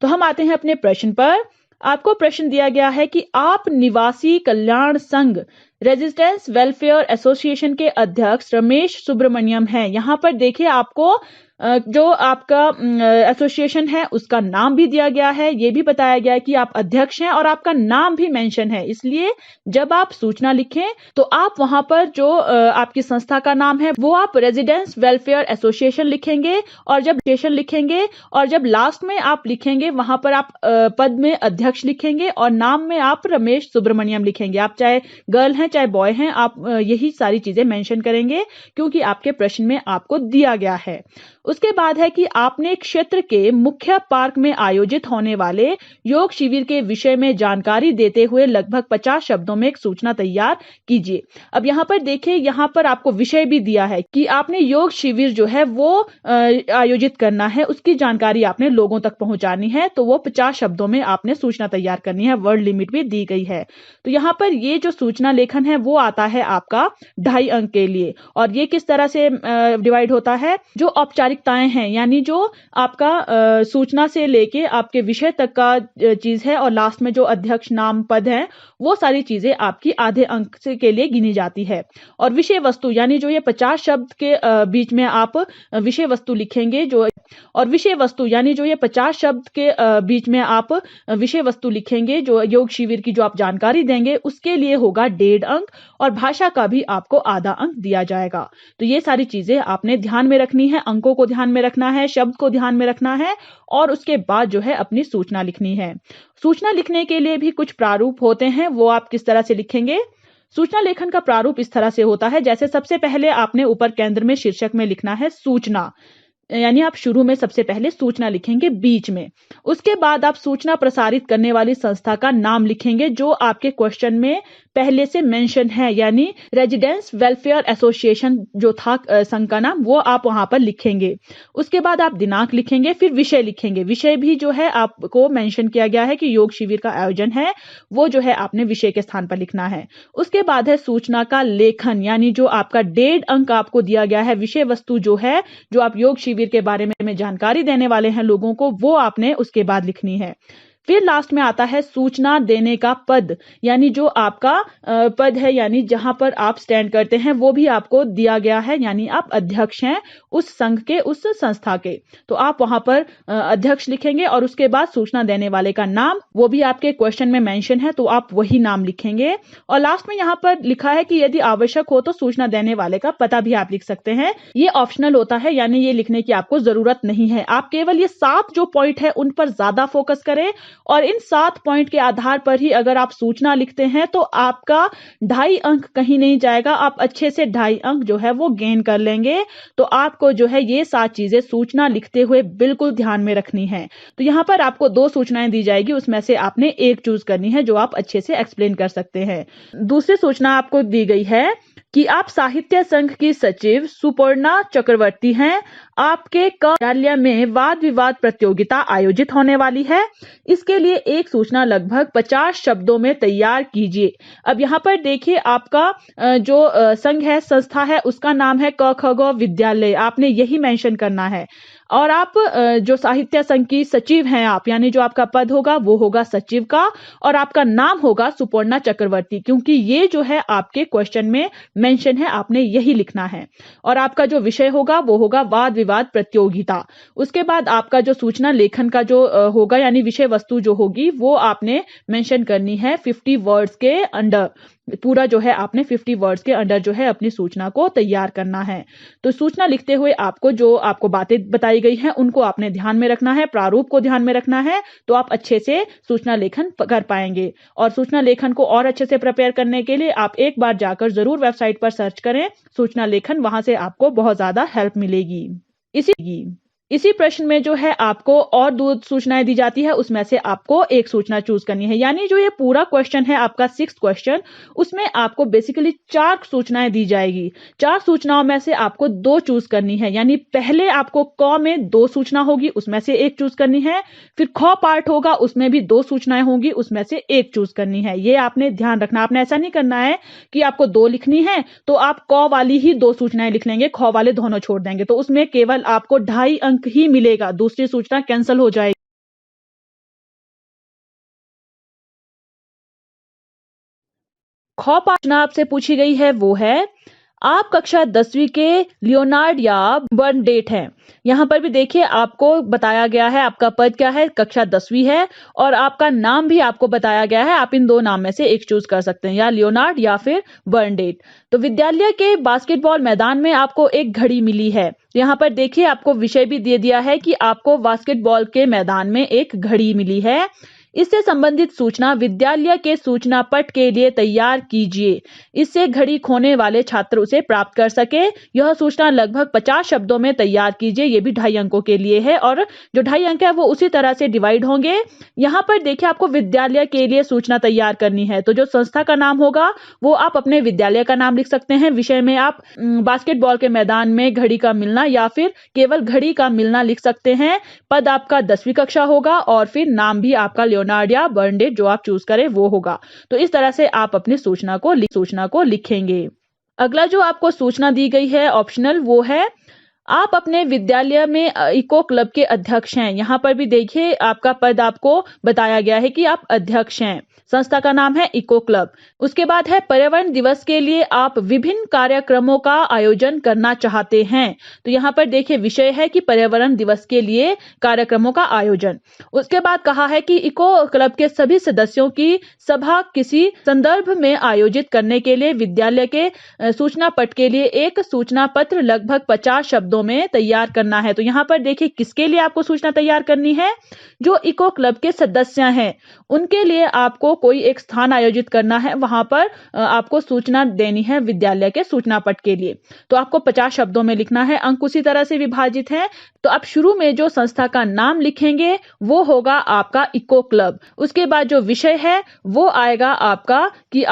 तो हम आते हैं अपने प्रश्न पर। आपको प्रश्न दिया गया है कि आप निवासी कल्याण संघ रेजिडेंस वेलफेयर एसोसिएशन के अध्यक्ष रमेश सुब्रमण्यम हैं। यहाँ पर देखिए, आपको जो आपका एसोसिएशन है उसका नाम भी दिया गया है, ये भी बताया गया है कि आप अध्यक्ष हैं, और आपका नाम भी मेंशन है। इसलिए जब आप सूचना लिखें तो आप वहां पर जो आपकी संस्था का नाम है वो आप रेजिडेंस वेलफेयर एसोसिएशन लिखेंगे, और जब एसोसिएशन लिखेंगे और जब लास्ट में आप लिखेंगे वहां पर आप पद में अध्यक्ष लिखेंगे और नाम में आप रमेश सुब्रमण्यम लिखेंगे। आप चाहे गर्ल हैं हैं चाहे बॉय हैं, आप यही सारी चीजें मेंशन करेंगे क्योंकि आपके प्रश्न में आपको दिया गया है। उसके बाद है कि आपने क्षेत्र के मुख्य पार्क में आयोजित होने वाले योग शिविर के विषय में जानकारी देते हुए लगभग 50 शब्दों में एक सूचना तैयार कीजिए। अब यहाँ पर देखिए, यहाँ पर आपको विषय भी दिया है कि आपने योग शिविर जो है वो आयोजित करना है, उसकी जानकारी आपने लोगों तक पहुंचानी है, तो वो 50 शब्दों में आपने सूचना तैयार करनी है। वर्ड लिमिट भी दी गई है। तो यहाँ पर ये जो सूचना लेखन है वो आता है आपका 2.5 अंक के लिए। और ये किस तरह से डिवाइड होता है, जो औपचारिकताएं हैं यानी जो आपका सूचना से लेके आपके विषय तक का चीज है और लास्ट में जो अध्यक्ष नाम पद है वो सारी चीजें आपकी आधे अंक से के लिए गिनी जाती है। और विषय वस्तु यानी जो ये 50 शब्द के बीच में आप विषय वस्तु लिखेंगे, जो और विषय वस्तु यानी जो ये 50 शब्द के बीच में आप विषय वस्तु लिखेंगे, जो योग शिविर की जो आप जानकारी देंगे उसके लिए होगा 1.5 अंक और भाषा का भी आपको आधा अंक दिया जाएगा। तो ये सारी चीजें आपने ध्यान में रखनी है, अंकों को ध्यान में रखना है, शब्द को ध्यान में रखना है और उसके बाद जो है अपनी सूचना लिखनी है। सूचना लिखने के लिए भी कुछ प्रारूप होते हैं, वो आप किस तरह से लिखेंगे। सूचना लेखन का प्रारूप इस तरह से होता है, जैसे सबसे पहले आपने ऊपर केंद्र में शीर्षक में लिखना है सूचना, यानी आप शुरू में सबसे पहले सूचना लिखेंगे बीच में। उसके बाद आप सूचना प्रसारित करने वाली संस्था का नाम लिखेंगे जो आपके क्वेश्चन में पहले से मेंशन है, यानी रेजिडेंस वेलफेयर एसोसिएशन जो था संघ का नाम, वो आप वहां पर लिखेंगे। उसके बाद आप दिनांक लिखेंगे, फिर विषय लिखेंगे। विषय भी जो है आपको मेंशन किया गया है कि योग शिविर का आयोजन है, वो जो है आपने विषय के स्थान पर लिखना है। उसके बाद है सूचना का लेखन, यानी जो आपका 1.5 अंक आपको दिया गया है, विषय वस्तु जो है जो आप योग शिविर के बारे में जानकारी देने वाले हैं लोगों को, वो आपने उसके बाद लिखनी है। फिर लास्ट में आता है सूचना देने का पद, यानी जो आपका पद है, यानी जहां पर आप स्टैंड करते हैं वो भी आपको दिया गया है, यानी आप अध्यक्ष हैं उस संघ के, उस संस्था के, तो आप वहां पर अध्यक्ष लिखेंगे। और उसके बाद सूचना देने वाले का नाम, वो भी आपके क्वेश्चन में मेंशन है, तो आप वही नाम लिखेंगे। और लास्ट में यहाँ पर लिखा है कि यदि आवश्यक हो तो सूचना देने वाले का पता भी आप लिख सकते हैं। ये ऑप्शनल होता है, यानी ये लिखने की आपको जरूरत नहीं है। आप केवल ये 7 जो पॉइंट है उन पर ज्यादा फोकस करें और इन 7 पॉइंट के आधार पर ही अगर आप सूचना लिखते हैं तो आपका 2.5 अंक कहीं नहीं जाएगा, आप अच्छे से 2.5 अंक जो है वो गेन कर लेंगे। तो आपको जो है ये 7 चीजें सूचना लिखते हुए बिल्कुल ध्यान में रखनी है। तो यहां पर आपको 2 सूचनाएं दी जाएगी, उसमें से आपने एक चूज करनी है जो आप अच्छे से एक्सप्लेन कर सकते हैं। दूसरी सूचना आपको दी गई है कि आप साहित्य संघ की सचिव सुपर्णा चक्रवर्ती हैं, आपके कार्यालय में वाद विवाद प्रतियोगिता आयोजित होने वाली है, इसके लिए एक सूचना लगभग 50 शब्दों में तैयार कीजिए। अब यहाँ पर देखिए, आपका जो संघ है, संस्था है, उसका नाम है क ख ग विद्यालय, आपने यही मेंशन करना है। और आप जो साहित्य संघ की सचिव हैं आप, यानी जो आपका पद होगा वो होगा सचिव का और आपका नाम होगा सुपर्णा चक्रवर्ती, क्योंकि ये जो है आपके क्वेश्चन में मेंशन है, आपने यही लिखना है। और आपका जो विषय होगा वो होगा वाद विवाद प्रतियोगिता। उसके बाद आपका जो सूचना लेखन का जो होगा, यानी विषय वस्तु जो होगी वो आपने मेंशन करनी है 50 वर्ड्स के अंडर। पूरा जो है आपने 50 वर्ड्स के अंडर जो है अपनी सूचना को तैयार करना है। तो सूचना लिखते हुए आपको जो आपको बातें बताई गई हैं उनको आपने ध्यान में रखना है, प्रारूप को ध्यान में रखना है, तो आप अच्छे से सूचना लेखन कर पाएंगे। और सूचना लेखन को और अच्छे से प्रिपेयर करने के लिए आप एक बार जाकर जरूर वेबसाइट पर सर्च करें सूचना लेखन, वहां से आपको बहुत ज्यादा हेल्प मिलेगी। इसी प्रश्न में जो है आपको और 2 सूचनाएं दी जाती है, उसमें से आपको एक सूचना चूज करनी है। यानी जो ये पूरा क्वेश्चन है आपका 6th क्वेश्चन, उसमें आपको बेसिकली 4 सूचनाएं दी जाएगी। 4 सूचनाओं में से आपको 2 चूज करनी है, यानी पहले आपको क में 2 सूचना होगी, उसमें से एक चूज करनी है। फिर ख पार्ट होगा, उसमें भी 2 सूचनाएं होंगी, उसमें से एक चूज करनी है। ये आपने ध्यान रखना। आपने ऐसा नहीं करना है कि आपको 2 लिखनी है तो आप क वाली ही 2 सूचनाएं लिख लेंगे, ख वाले दोनों छोड़ देंगे, तो उसमें केवल आपको 2.5 अंक ही मिलेगा, दूसरी सूचना कैंसिल हो जाएगी। ख सूचना आपसे पूछी गई है वो है, आप कक्षा 10वीं के लियोनार्ड या बर्नडेट हैं। यहां पर भी देखिए आपको बताया गया है आपका पद क्या है, कक्षा 10वीं है, और आपका नाम भी आपको बताया गया है। आप इन 2 नाम में से एक चूज कर सकते हैं, या लियोनार्ड या फिर बर्नडेट। तो विद्यालय के बास्केटबॉल मैदान में आपको एक घड़ी मिली है। यहाँ पर देखिए आपको विषय भी दे दिया है कि आपको बास्केटबॉल के मैदान में एक घड़ी मिली है। इससे संबंधित सूचना विद्यालय के सूचना पट के लिए तैयार कीजिए। इससे घड़ी खोने वाले छात्र उसे प्राप्त कर सके। यह सूचना लगभग 50 शब्दों में तैयार कीजिए। ये भी 2.5 अंकों के लिए है और जो 2.5 अंक है वो उसी तरह से डिवाइड होंगे। यहाँ पर देखिए आपको विद्यालय के लिए सूचना तैयार करनी है, तो जो संस्था का नाम होगा वो आप अपने विद्यालय का नाम लिख सकते हैं। विषय में आप बास्केटबॉल के मैदान में घड़ी का मिलना या फिर केवल घड़ी का मिलना लिख सकते हैं। पद आपका 10वीं कक्षा होगा और फिर नाम भी आपका लियोनार्ड या बर्नडे जो आप चूज करें वो होगा। तो इस तरह से आप अपनी सूचना को लिखेंगे। अगला जो आपको सूचना दी गई है ऑप्शनल, वो है आप अपने विद्यालय में इको क्लब के अध्यक्ष हैं। यहाँ पर भी देखिए आपका पद आपको बताया गया है कि आप अध्यक्ष हैं। संस्था का नाम है इको क्लब। उसके बाद है पर्यावरण दिवस के लिए आप विभिन्न कार्यक्रमों का आयोजन करना चाहते हैं। तो यहाँ पर देखिए विषय है कि पर्यावरण दिवस के लिए कार्यक्रमों का आयोजन। उसके बाद कहा है कि इको क्लब के सभी सदस्यों की सभा किसी संदर्भ में आयोजित करने के लिए विद्यालय के सूचना पट के लिए एक सूचना पत्र लगभग 50 शब्दों में तैयार करना है। तो यहाँ पर देखिए किसके लिए आपको सूचना तैयार करनी है, जो इको क्लब के सदस्य हैं उनके लिए आपको कोई एक स्थान आयोजित करना है, वहां पर आपको सूचना देनी है विद्यालय के सूचना पट के लिए। तो आपको 50 शब्दों में लिखना है। अंक उसी तरह से विभाजित है। तो आप शुरू में जो संस्था का नाम लिखेंगे वो होगा आपका इको क्लब। उसके बाद जो विषय है वो आएगा आपका कि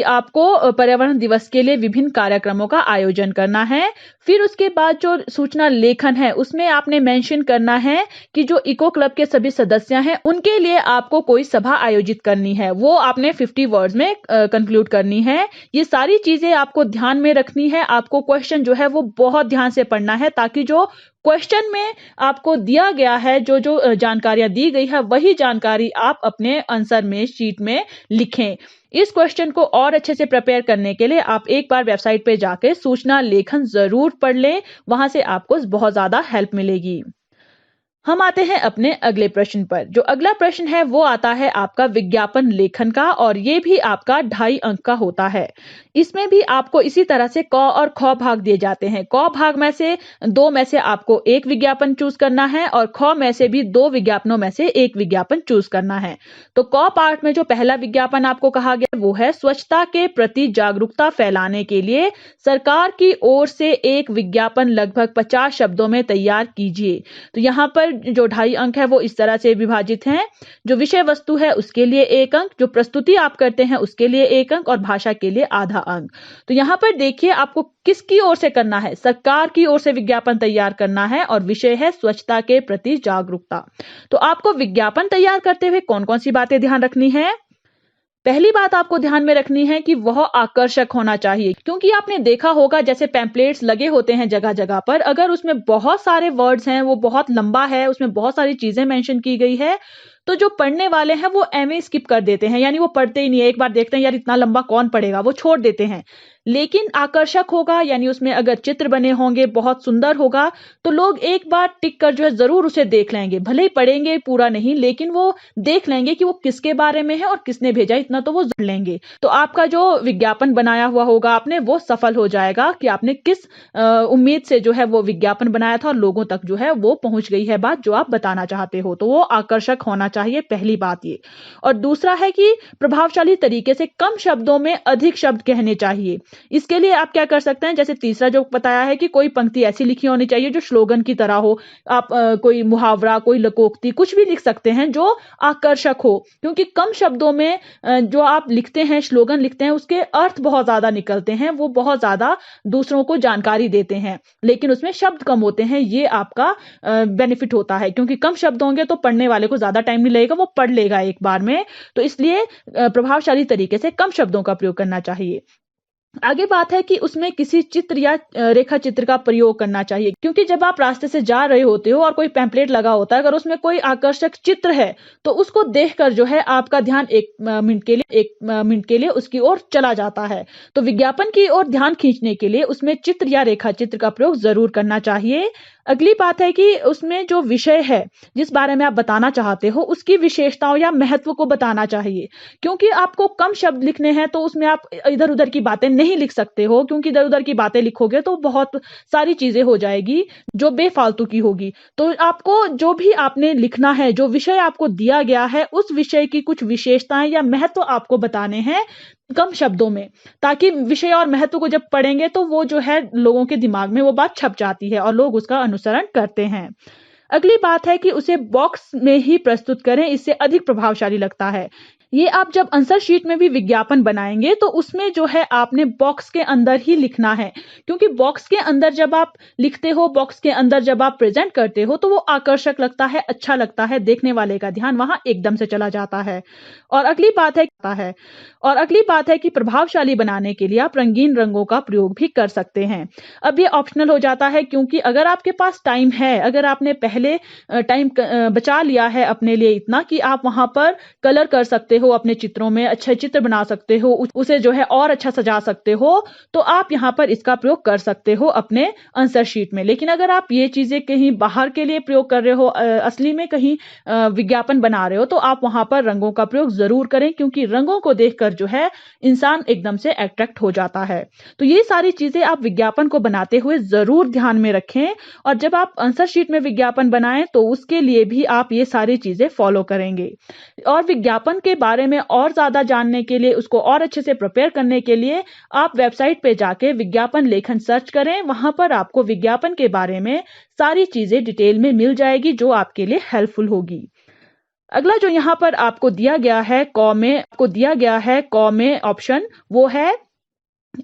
आपको पर्यावरण दिवस के लिए विभिन्न कार्यक्रमों का आयोजन करना है। फिर उसके बाद जो सूचना लेखन है उसमें आपने मेंशन करना है कि जो इको क्लब के सभी सदस्य हैं उनके लिए आपको कोई सभा आयोजित करनी है, वो आपने 50 वर्ड्स में कंक्लूड करनी है। ये सारी चीजें आपको ध्यान में रखनी है। आपको क्वेश्चन जो है वो बहुत ध्यान से पढ़ना है ताकि जो क्वेश्चन में आपको दिया गया है, जो जानकारियां दी गई है वही जानकारी आप अपने आंसर में शीट में लिखें। इस क्वेश्चन को और अच्छे से प्रिपेयर करने के लिए आप एक बार वेबसाइट पे जाके सूचना लेखन जरूर पढ़ लें, वहां से आपको बहुत ज्यादा हेल्प मिलेगी। हम आते हैं अपने अगले प्रश्न पर। जो अगला प्रश्न है वो आता है आपका विज्ञापन लेखन का और ये भी आपका 2.5 अंक का होता है। इसमें भी आपको इसी तरह से क और ख भाग दिए जाते हैं। क भाग में से 2 में से आपको एक विज्ञापन चूज करना है और ख में से भी 2 विज्ञापनों में से एक विज्ञापन चूज करना है। तो क पार्ट में जो पहला विज्ञापन आपको कहा गया वो है स्वच्छता के प्रति जागरूकता फैलाने के लिए सरकार की ओर से एक विज्ञापन लगभग 50 शब्दों में तैयार कीजिए। तो यहाँ पर जो 2.5 अंक है वो इस तरह से विभाजित हैं। जो विषय वस्तु है उसके लिए 1 अंक, जो प्रस्तुति आप करते हैं उसके लिए 1 अंक और भाषा के लिए आधा अंक। तो यहाँ पर देखिए आपको किसकी ओर से करना है, सरकार की ओर से विज्ञापन तैयार करना है और विषय है स्वच्छता के प्रति जागरूकता। तो आपको विज्ञापन तैयार करते हुए कौन कौन सी बातें ध्यान रखनी है। पहली बात आपको ध्यान में रखनी है कि वह आकर्षक होना चाहिए, क्योंकि आपने देखा होगा जैसे पैम्पलेट्स लगे होते हैं जगह जगह पर, अगर उसमें बहुत सारे वर्ड्स हैं, वो बहुत लंबा है, उसमें बहुत सारी चीजें मेंशन की गई है, तो जो पढ़ने वाले हैं वो एमए स्किप कर देते हैं, यानी वो पढ़ते ही नहीं है। एक बार देखते हैं यार इतना लंबा कौन पढ़ेगा, वो छोड़ देते हैं। लेकिन आकर्षक होगा, यानी उसमें अगर चित्र बने होंगे, बहुत सुंदर होगा, तो लोग एक बार टिक कर जो है जरूर उसे देख लेंगे। भले ही पढ़ेंगे पूरा नहीं, लेकिन वो देख लेंगे कि वो किसके बारे में है और किसने भेजा, इतना तो वो जरूर लेंगे। तो आपका जो विज्ञापन बनाया हुआ होगा आपने, वो सफल हो जाएगा कि आपने किस उम्मीद से जो है वो विज्ञापन बनाया था और लोगों तक जो है वो पहुंच गई है बात जो आप बताना चाहते हो। तो वो आकर्षक होना चाहिए, पहली बात ये। और दूसरा है कि प्रभावशाली तरीके से कम शब्दों में अधिक शब्द कहने चाहिए। इसके लिए आप क्या कर सकते हैं, जैसे तीसरा जो बताया है कि कोई पंक्ति ऐसी लिखी होनी चाहिए जो स्लोगन की तरह हो। आप कोई मुहावरा, कोई लोकोक्ति, कुछ भी लिख सकते हैं जो आकर्षक हो, क्योंकि कम शब्दों में जो आप लिखते हैं, स्लोगन लिखते हैं, उसके अर्थ बहुत ज्यादा निकलते हैं, वो बहुत ज्यादा दूसरों को जानकारी देते हैं, लेकिन उसमें शब्द कम होते हैं। ये आपका बेनिफिट होता है, क्योंकि कम शब्द होंगे तो पढ़ने वाले को ज्यादा टाइम नहीं लगेगा, वो पढ़ लेगा एक बार में। तो इसलिए प्रभावशाली तरीके से कम शब्दों का प्रयोग करना चाहिए। आगे बात है कि उसमें किसी चित्र या रेखा चित्र का प्रयोग करना चाहिए, क्योंकि जब आप रास्ते से जा रहे होते हो और कोई पैम्पलेट लगा होता है, अगर उसमें कोई आकर्षक चित्र है तो उसको देखकर जो है आपका ध्यान एक मिनट के लिए उसकी ओर चला जाता है। तो विज्ञापन की ओर ध्यान खींचने के लिए उसमें चित्र या रेखा चित्र का प्रयोग जरूर करना चाहिए। अगली बात है कि उसमें जो विषय है जिस बारे में आप बताना चाहते हो उसकी विशेषताओं या महत्व को बताना चाहिए, क्योंकि आपको कम शब्द लिखने हैं तो उसमें आप इधर उधर की बातें नहीं लिख सकते हो, क्योंकि इधर उधर की बातें लिखोगे तो बहुत सारी चीजें हो जाएगी जो बेफालतू की होगी। तो आपको जो भी आपने लिखना है, जो विषय आपको दिया गया है उस विषय की कुछ विशेषताएं या महत्व आपको बताने हैं कम शब्दों में, ताकि विषय और महत्व को जब पढ़ेंगे तो वो जो है लोगों के दिमाग में वो बात छप जाती है और लोग उसका अनुसरण करते हैं। अगली बात है कि उसे बॉक्स में ही प्रस्तुत करें, इससे अधिक प्रभावशाली लगता है। ये आप जब आंसर शीट में भी विज्ञापन बनाएंगे तो उसमें जो है आपने बॉक्स के अंदर ही लिखना है, क्योंकि बॉक्स के अंदर जब आप लिखते हो, बॉक्स के अंदर जब आप प्रेजेंट करते हो तो वो आकर्षक लगता है, अच्छा लगता है, देखने वाले का ध्यान वहां एकदम से चला जाता है। और अगली बात है कि प्रभावशाली बनाने के लिए आप रंगीन रंगों का प्रयोग भी कर सकते हैं। अब ये ऑप्शनल हो जाता है, क्योंकि अगर आपके पास टाइम है, अगर आपने पहले टाइम बचा लिया है अपने लिए इतना कि आप वहां पर कलर कर सकते हो, अपने चित्रों में अच्छे चित्र बना सकते हो, उसे जो है और अच्छा सजा सकते हो, तो आप यहां पर इसका प्रयोग कर सकते हो अपने आंसर शीट में। लेकिन अगर आप ये चीजें कहीं बाहर के लिए प्रयोग कर रहे हो, असली में कहीं विज्ञापन बना रहे हो, तो आप वहां पर रंगों का प्रयोग जरूर करें, क्योंकि रंगों को देखकर जो है इंसान एकदम से अट्रैक्ट हो जाता है। तो ये सारी चीजें आप विज्ञापन को बनाते हुए जरूर ध्यान में रखें, और जब आप आंसर शीट में विज्ञापन बनाएं तो उसके लिए भी आप ये सारी चीजें फॉलो करेंगे। और विज्ञापन के बारे में और ज्यादा जानने के लिए, उसको और अच्छे से प्रिपेयर करने के लिए आप वेबसाइट पे जाके विज्ञापन लेखन सर्च करें। वहां पर आपको विज्ञापन के बारे में सारी चीजें डिटेल में मिल जाएगी जो आपके लिए हेल्पफुल होगी। अगला जो यहाँ पर आपको दिया गया है क में ऑप्शन, वो है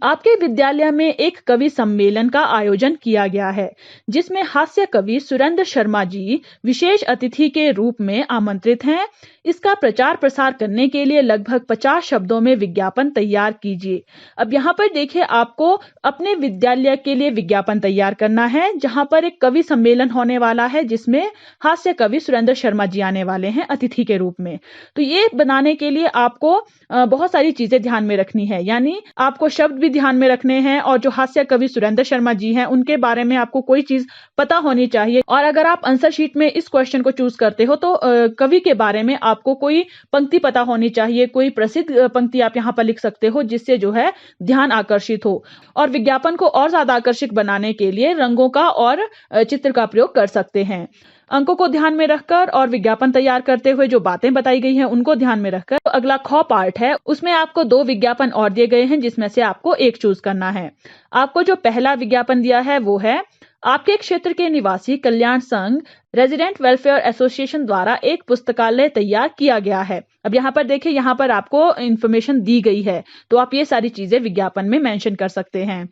आपके विद्यालय में एक कवि सम्मेलन का आयोजन किया गया है, जिसमें हास्य कवि सुरेंद्र शर्मा जी विशेष अतिथि के रूप में आमंत्रित हैं। इसका प्रचार प्रसार करने के लिए लगभग 50 शब्दों में विज्ञापन तैयार कीजिए। अब यहाँ पर देखिए, आपको अपने विद्यालय के लिए विज्ञापन तैयार करना है, जहां पर एक कवि सम्मेलन होने वाला है जिसमें हास्य कवि सुरेंद्र शर्मा जी आने वाले हैं अतिथि के रूप में। तो ये बनाने के लिए आपको बहुत सारी चीजें ध्यान में रखनी है, यानी आपको शब्द भी ध्यान में रखने हैं, और जो हास्य कवि सुरेंद्र शर्मा जी हैं उनके बारे में आपको कोई चीज पता होनी चाहिए। और अगर आप आंसर शीट में इस क्वेश्चन को चूज करते हो तो कवि के बारे में आपको कोई पंक्ति पता होनी चाहिए, कोई प्रसिद्ध पंक्ति आप यहाँ पर लिख सकते हो जिससे जो है ध्यान आकर्षित हो। और विज्ञापन को और ज्यादा आकर्षक बनाने के लिए रंगों का और चित्र का प्रयोग कर सकते हैं। अंकों को ध्यान में रखकर और विज्ञापन तैयार करते हुए जो बातें बताई गई हैं उनको ध्यान में रखकर, तो अगला ख पार्ट है, उसमें आपको 2 विज्ञापन और दिए गए हैं जिसमें से आपको एक चूज करना है। आपको जो पहला विज्ञापन दिया है वो है, आपके क्षेत्र के निवासी कल्याण संघ रेजिडेंट वेलफेयर एसोसिएशन द्वारा एक पुस्तकालय तैयार किया गया है। अब यहाँ पर देखिए, यहाँ पर आपको इंफॉर्मेशन दी गई है, तो आप ये सारी चीजें विज्ञापन में मेंशन कर सकते हैं,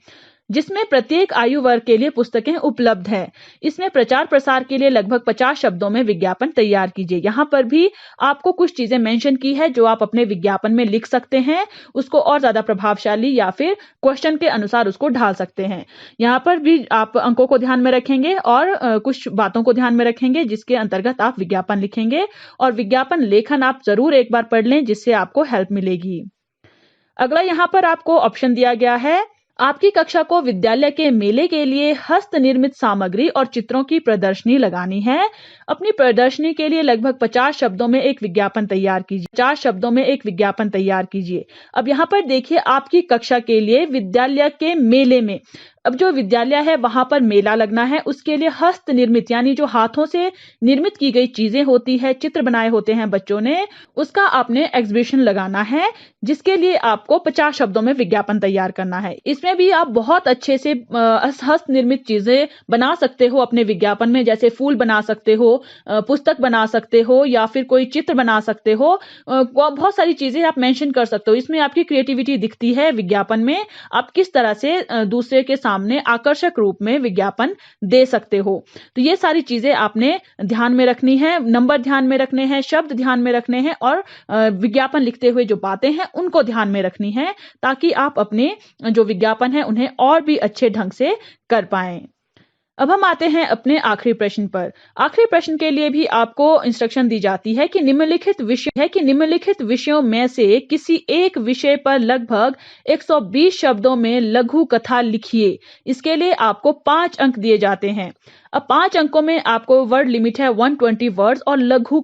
जिसमें प्रत्येक आयु वर्ग के लिए पुस्तकें उपलब्ध हैं। इसमें प्रचार प्रसार के लिए लगभग 50 शब्दों में विज्ञापन तैयार कीजिए। यहाँ पर भी आपको कुछ चीजें मेंशन की है जो आप अपने विज्ञापन में लिख सकते हैं, उसको और ज्यादा प्रभावशाली या फिर क्वेश्चन के अनुसार उसको ढाल सकते हैं। यहाँ पर भी आप अंकों को ध्यान में रखेंगे और कुछ बातों को ध्यान में रखेंगे जिसके अंतर्गत आप विज्ञापन लिखेंगे, और विज्ञापन लेखन आप जरूर एक बार पढ़ लें जिससे आपको हेल्प मिलेगी। अगला यहाँ पर आपको ऑप्शन दिया गया है, आपकी कक्षा को विद्यालय के मेले के लिए हस्त निर्मित सामग्री और चित्रों की प्रदर्शनी लगानी है। अपनी प्रदर्शनी के लिए लगभग 50 शब्दों में एक विज्ञापन तैयार कीजिए। अब यहाँ पर देखिए, आपकी कक्षा के लिए विद्यालय के मेले में, अब जो विद्यालय है वहां पर मेला लगना है, उसके लिए हस्त निर्मित यानी जो हाथों से निर्मित की गई चीजें होती है, चित्र बनाए होते हैं बच्चों ने, उसका आपने एग्जीबिशन लगाना है, जिसके लिए आपको 50 शब्दों में विज्ञापन तैयार करना है। इसमें भी आप बहुत अच्छे से हस्त निर्मित चीजें बना सकते हो अपने विज्ञापन में, जैसे फूल बना सकते हो, पुस्तक बना सकते हो, या फिर कोई चित्र बना सकते हो, बहुत सारी चीजें आप मेंशन कर सकते हो। इसमें आपकी क्रिएटिविटी दिखती है विज्ञापन में, आप किस तरह से दूसरे के सामने आकर्षक रूप में विज्ञापन दे सकते हो। तो ये सारी चीजें आपने ध्यान में रखनी है, नंबर ध्यान में रखने हैं, शब्द ध्यान में रखने हैं, और विज्ञापन लिखते हुए जो बातें हैं उनको ध्यान में रखनी है, ताकि आप अपने जो विज्ञापन है उन्हें और भी अच्छे ढंग से कर पाएं। अब हम आते हैं अपने आखिरी प्रश्न पर। आखिरी प्रश्न के लिए भी आपको इंस्ट्रक्शन दी जाती है कि निम्नलिखित विषयों में से किसी एक विषय पर लगभग 120 शब्दों में लघु कथा लिखिए। इसके लिए आपको 5 अंक दिए जाते हैं। अब 5 अंकों में आपको वर्ड लिमिट है 120 वर्ड्स। और लघु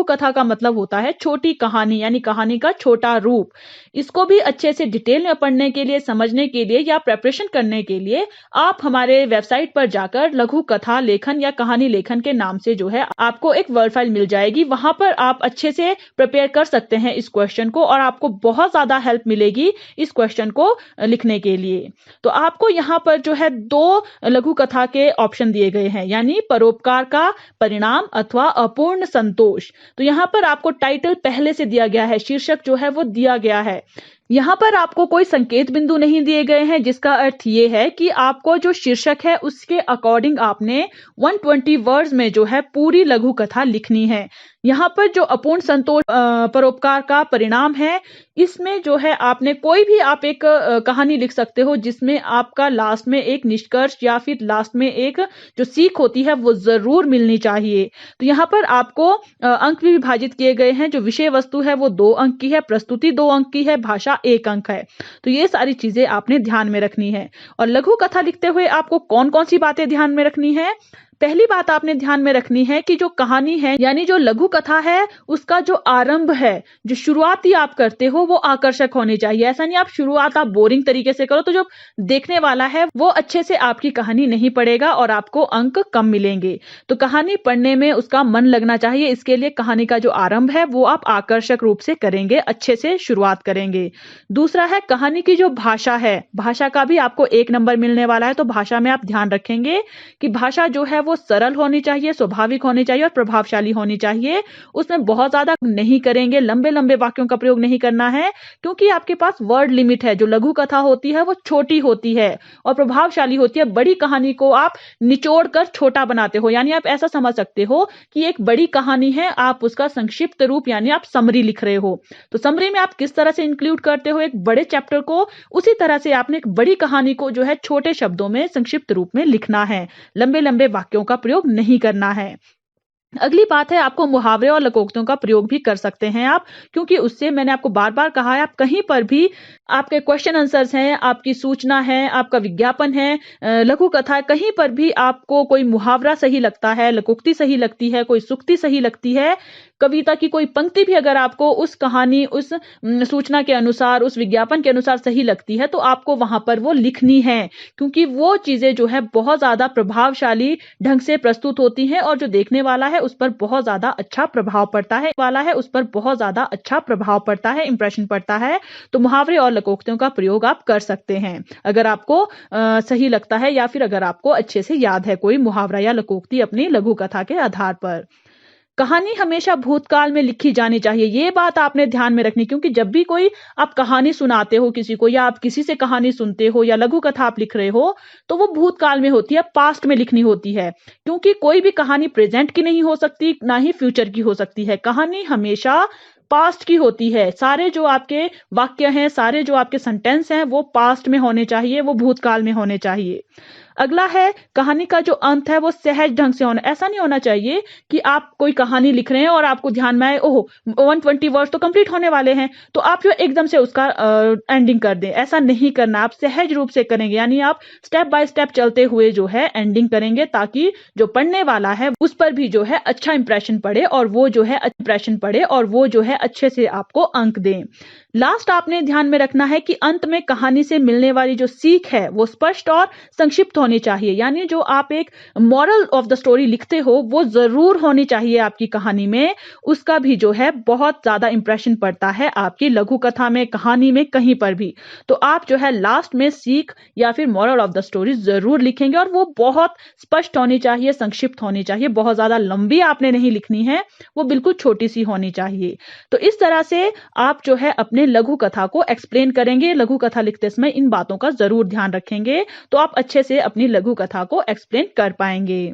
कथा का मतलब होता है छोटी कहानी, यानी कहानी का छोटा रूप। इसको भी अच्छे से डिटेल में पढ़ने के लिए, समझने के लिए या प्रिपरेशन करने के लिए आप हमारे वेबसाइट पर जाकर लघु कथा लेखन या कहानी लेखन के नाम से जो है आपको एक वर्ड फाइल मिल जाएगी। वहां पर आप अच्छे से प्रिपेयर कर सकते हैं इस क्वेश्चन को, और आपको बहुत ज्यादा हेल्प मिलेगी इस क्वेश्चन को लिखने के लिए। तो आपको यहाँ पर जो है 2 लघु कथा के ऑप्शन दिए गए हैं, यानी परोपकार का परिणाम अथवा अपूर्ण संतोष। तो यहाँ पर आपको टाइटल पहले से दिया गया है, शीर्षक जो है वो दिया गया है। यहाँ पर आपको कोई संकेत बिंदु नहीं दिए गए हैं, जिसका अर्थ ये है कि आपको जो शीर्षक है उसके अकॉर्डिंग आपने 120 वर्ड्स में जो है पूरी लघु कथा लिखनी है। यहाँ पर जो अपूर्ण संतोष परोपकार का परिणाम है, इसमें जो है आपने कोई भी आप एक कहानी लिख सकते हो जिसमें आपका लास्ट में एक निष्कर्ष या फिर लास्ट में एक जो सीख होती है वो जरूर मिलनी चाहिए। तो यहाँ पर आपको अंक भी विभाजित किए गए हैं। जो विषय वस्तु है वो 2 अंक की है, प्रस्तुति 2 अंक की है, भाषा 1 अंक है। तो ये सारी चीजें आपने ध्यान में रखनी है। और लघु कथा लिखते हुए आपको कौन कौन सी बातें ध्यान में रखनी है? पहली बात आपने ध्यान में रखनी है कि जो कहानी है, यानी जो लघु कथा है, उसका जो आरंभ है, जो शुरुआती आप करते हो वो आकर्षक होनी चाहिए। ऐसा नहीं आप शुरुआत आप बोरिंग तरीके से करो तो जो देखने वाला है वो अच्छे से आपकी कहानी नहीं पढ़ेगा और आपको अंक कम मिलेंगे। तो कहानी पढ़ने में उसका मन लगना चाहिए। इसके लिए कहानी का जो आरंभ है वो आप आकर्षक रूप से करेंगे, अच्छे से शुरुआत करेंगे। दूसरा है कहानी की जो भाषा है, भाषा का भी आपको 1 नंबर मिलने वाला है। तो भाषा में आप ध्यान रखेंगे कि भाषा जो है वो सरल होनी चाहिए, स्वाभाविक होनी चाहिए और प्रभावशाली होनी चाहिए। उसमें बहुत ज्यादा नहीं करेंगे, लंबे लंबे वाक्यों का प्रयोग नहीं करना है, क्योंकि आपके पास वर्ड लिमिट है। जो लघु कथा होती है वो छोटी होती है और प्रभावशाली होती है। बड़ी कहानी को आप निचोड़ कर छोटा बनाते हो, यानी आप ऐसा समझ सकते हो कि एक बड़ी कहानी है, आप उसका संक्षिप्त रूप यानी आप समरी लिख रहे हो। तो समरी में आप किस तरह से इंक्लूड करते हो एक बड़े चैप्टर को, उसी तरह से आपने एक बड़ी कहानी को जो है छोटे शब्दों में संक्षिप्त रूप में लिखना है। लंबे लंबे वाक्यों का प्रयोग नहीं करना है। अगली बात है, आपको मुहावरे और लोकोक्तियों का प्रयोग भी कर सकते हैं आप, क्योंकि उससे मैंने आपको बार बार कहा है, आप कहीं पर भी आपके क्वेश्चन आंसर्स हैं, आपकी सूचना है, आपका विज्ञापन है, लघु कथा है, कहीं पर भी आपको कोई मुहावरा सही लगता है, लोकोक्ति सही लगती है, कोई सूक्ति सही लगती है, कविता की कोई पंक्ति भी अगर आपको उस कहानी, उस सूचना के अनुसार, उस विज्ञापन के अनुसार सही लगती है, तो आपको वहां पर वो लिखनी है, क्योंकि वो चीजें जो है बहुत ज्यादा प्रभावशाली ढंग से प्रस्तुत होती हैं और जो देखने वाला है उस पर बहुत ज्यादा अच्छा प्रभाव पड़ता है, इंप्रेशन पड़ता है। तो मुहावरे और लोकोक्तियों का प्रयोग आप कर सकते हैं अगर आपको सही लगता है, या फिर अगर आपको अच्छे से याद है कोई मुहावरा या लोकोक्ति अपनी लघु कथा के आधार पर। कहानी हमेशा भूतकाल में लिखी जानी चाहिए, ये बात आपने ध्यान में रखनी, क्योंकि जब भी कोई आप कहानी सुनाते हो किसी को, या आप किसी से कहानी सुनते हो, या लघु कथा आप लिख रहे हो, तो वो भूतकाल में होती है, पास्ट में लिखनी होती है, क्योंकि कोई भी कहानी प्रेजेंट की नहीं हो सकती, ना ही फ्यूचर की हो सकती है। कहानी हमेशा पास्ट की होती है। सारे जो आपके वाक्य हैं, सारे जो आपके सेंटेंस हैं, वो पास्ट में होने चाहिए, वो भूतकाल में होने चाहिए। अगला है, कहानी का जो अंत है वो सहज ढंग से होना। ऐसा नहीं होना चाहिए कि आप कोई कहानी लिख रहे हैं और आपको ध्यान में आए, ओहो 120 वर्ड्स तो कंप्लीट होने वाले हैं, तो आप जो एकदम से उसका एंडिंग कर दें। ऐसा नहीं करना, आप सहज रूप से करेंगे, यानी आप स्टेप बाय स्टेप चलते हुए जो है एंडिंग करेंगे, ताकि जो पढ़ने वाला है उस पर भी जो है अच्छा इंप्रेशन पड़े और वो जो है अच्छे से आपको अंक दें। लास्ट आपने ध्यान में रखना है कि अंत में कहानी से मिलने वाली जो सीख है वो स्पष्ट और संक्षिप्त होनी चाहिए, यानी जो आप एक मॉरल ऑफ द स्टोरी लिखते हो वो जरूर होनी चाहिए आपकी कहानी में। उसका भी जो है बहुत ज्यादा इंप्रेशन पड़ता है आपकी लघु कथा में, कहानी में, कहीं पर भी। तो आप जो है लास्ट में सीख या फिर मॉरल ऑफ द स्टोरी जरूर लिखेंगे, और वो बहुत स्पष्ट होनी चाहिए, संक्षिप्त होनी चाहिए, बहुत ज्यादा लंबी आपने नहीं लिखनी है, वो बिल्कुल छोटी सी होनी चाहिए। तो इस तरह से आप जो है अपने लघु कथा को एक्सप्लेन करेंगे। लघु कथा लिखते समय इन बातों का जरूर ध्यान रखेंगे, तो आप अच्छे से अपनी लघु कथा को एक्सप्लेन कर पाएंगे।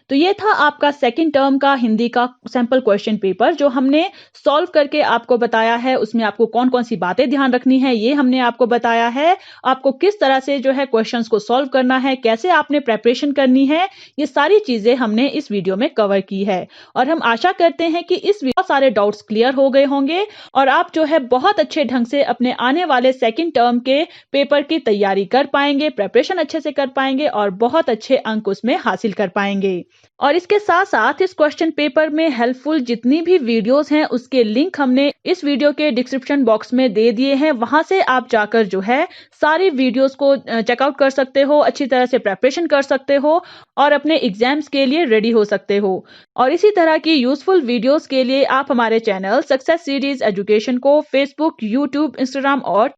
तो ये था आपका सेकंड टर्म का हिंदी का सैंपल क्वेश्चन पेपर, जो हमने सॉल्व करके आपको बताया है। उसमें आपको कौन कौन सी बातें ध्यान रखनी है ये हमने आपको बताया है, आपको किस तरह से जो है क्वेश्चंस को सॉल्व करना है, कैसे आपने प्रेपरेशन करनी है, ये सारी चीजें हमने इस वीडियो में कवर की है। और हम आशा करते हैं कि इस बहुत सारे डाउट्स क्लियर हो गए होंगे और आप जो है बहुत अच्छे ढंग से अपने आने वाले सेकंड टर्म के पेपर की तैयारी कर पाएंगे, प्रेपरेशन अच्छे से कर पाएंगे और बहुत अच्छे अंक उसमें हासिल कर पाएंगे। और इसके साथ साथ इस क्वेश्चन पेपर में हेल्पफुल जितनी भी वीडियोस हैं उसके लिंक हमने इस वीडियो के डिस्क्रिप्शन बॉक्स में दे दिए हैं। वहां से आप जाकर जो है सारी वीडियोस को चेकआउट कर सकते हो, अच्छी तरह से प्रेपरेशन कर सकते हो और अपने एग्जाम्स के लिए रेडी हो सकते हो। और इसी तरह की यूजफुल वीडियोस के लिए आप हमारे चैनल सक्सेस सीरीज एजुकेशन को फेसबुक, यूट्यूब, इंस्टाग्राम और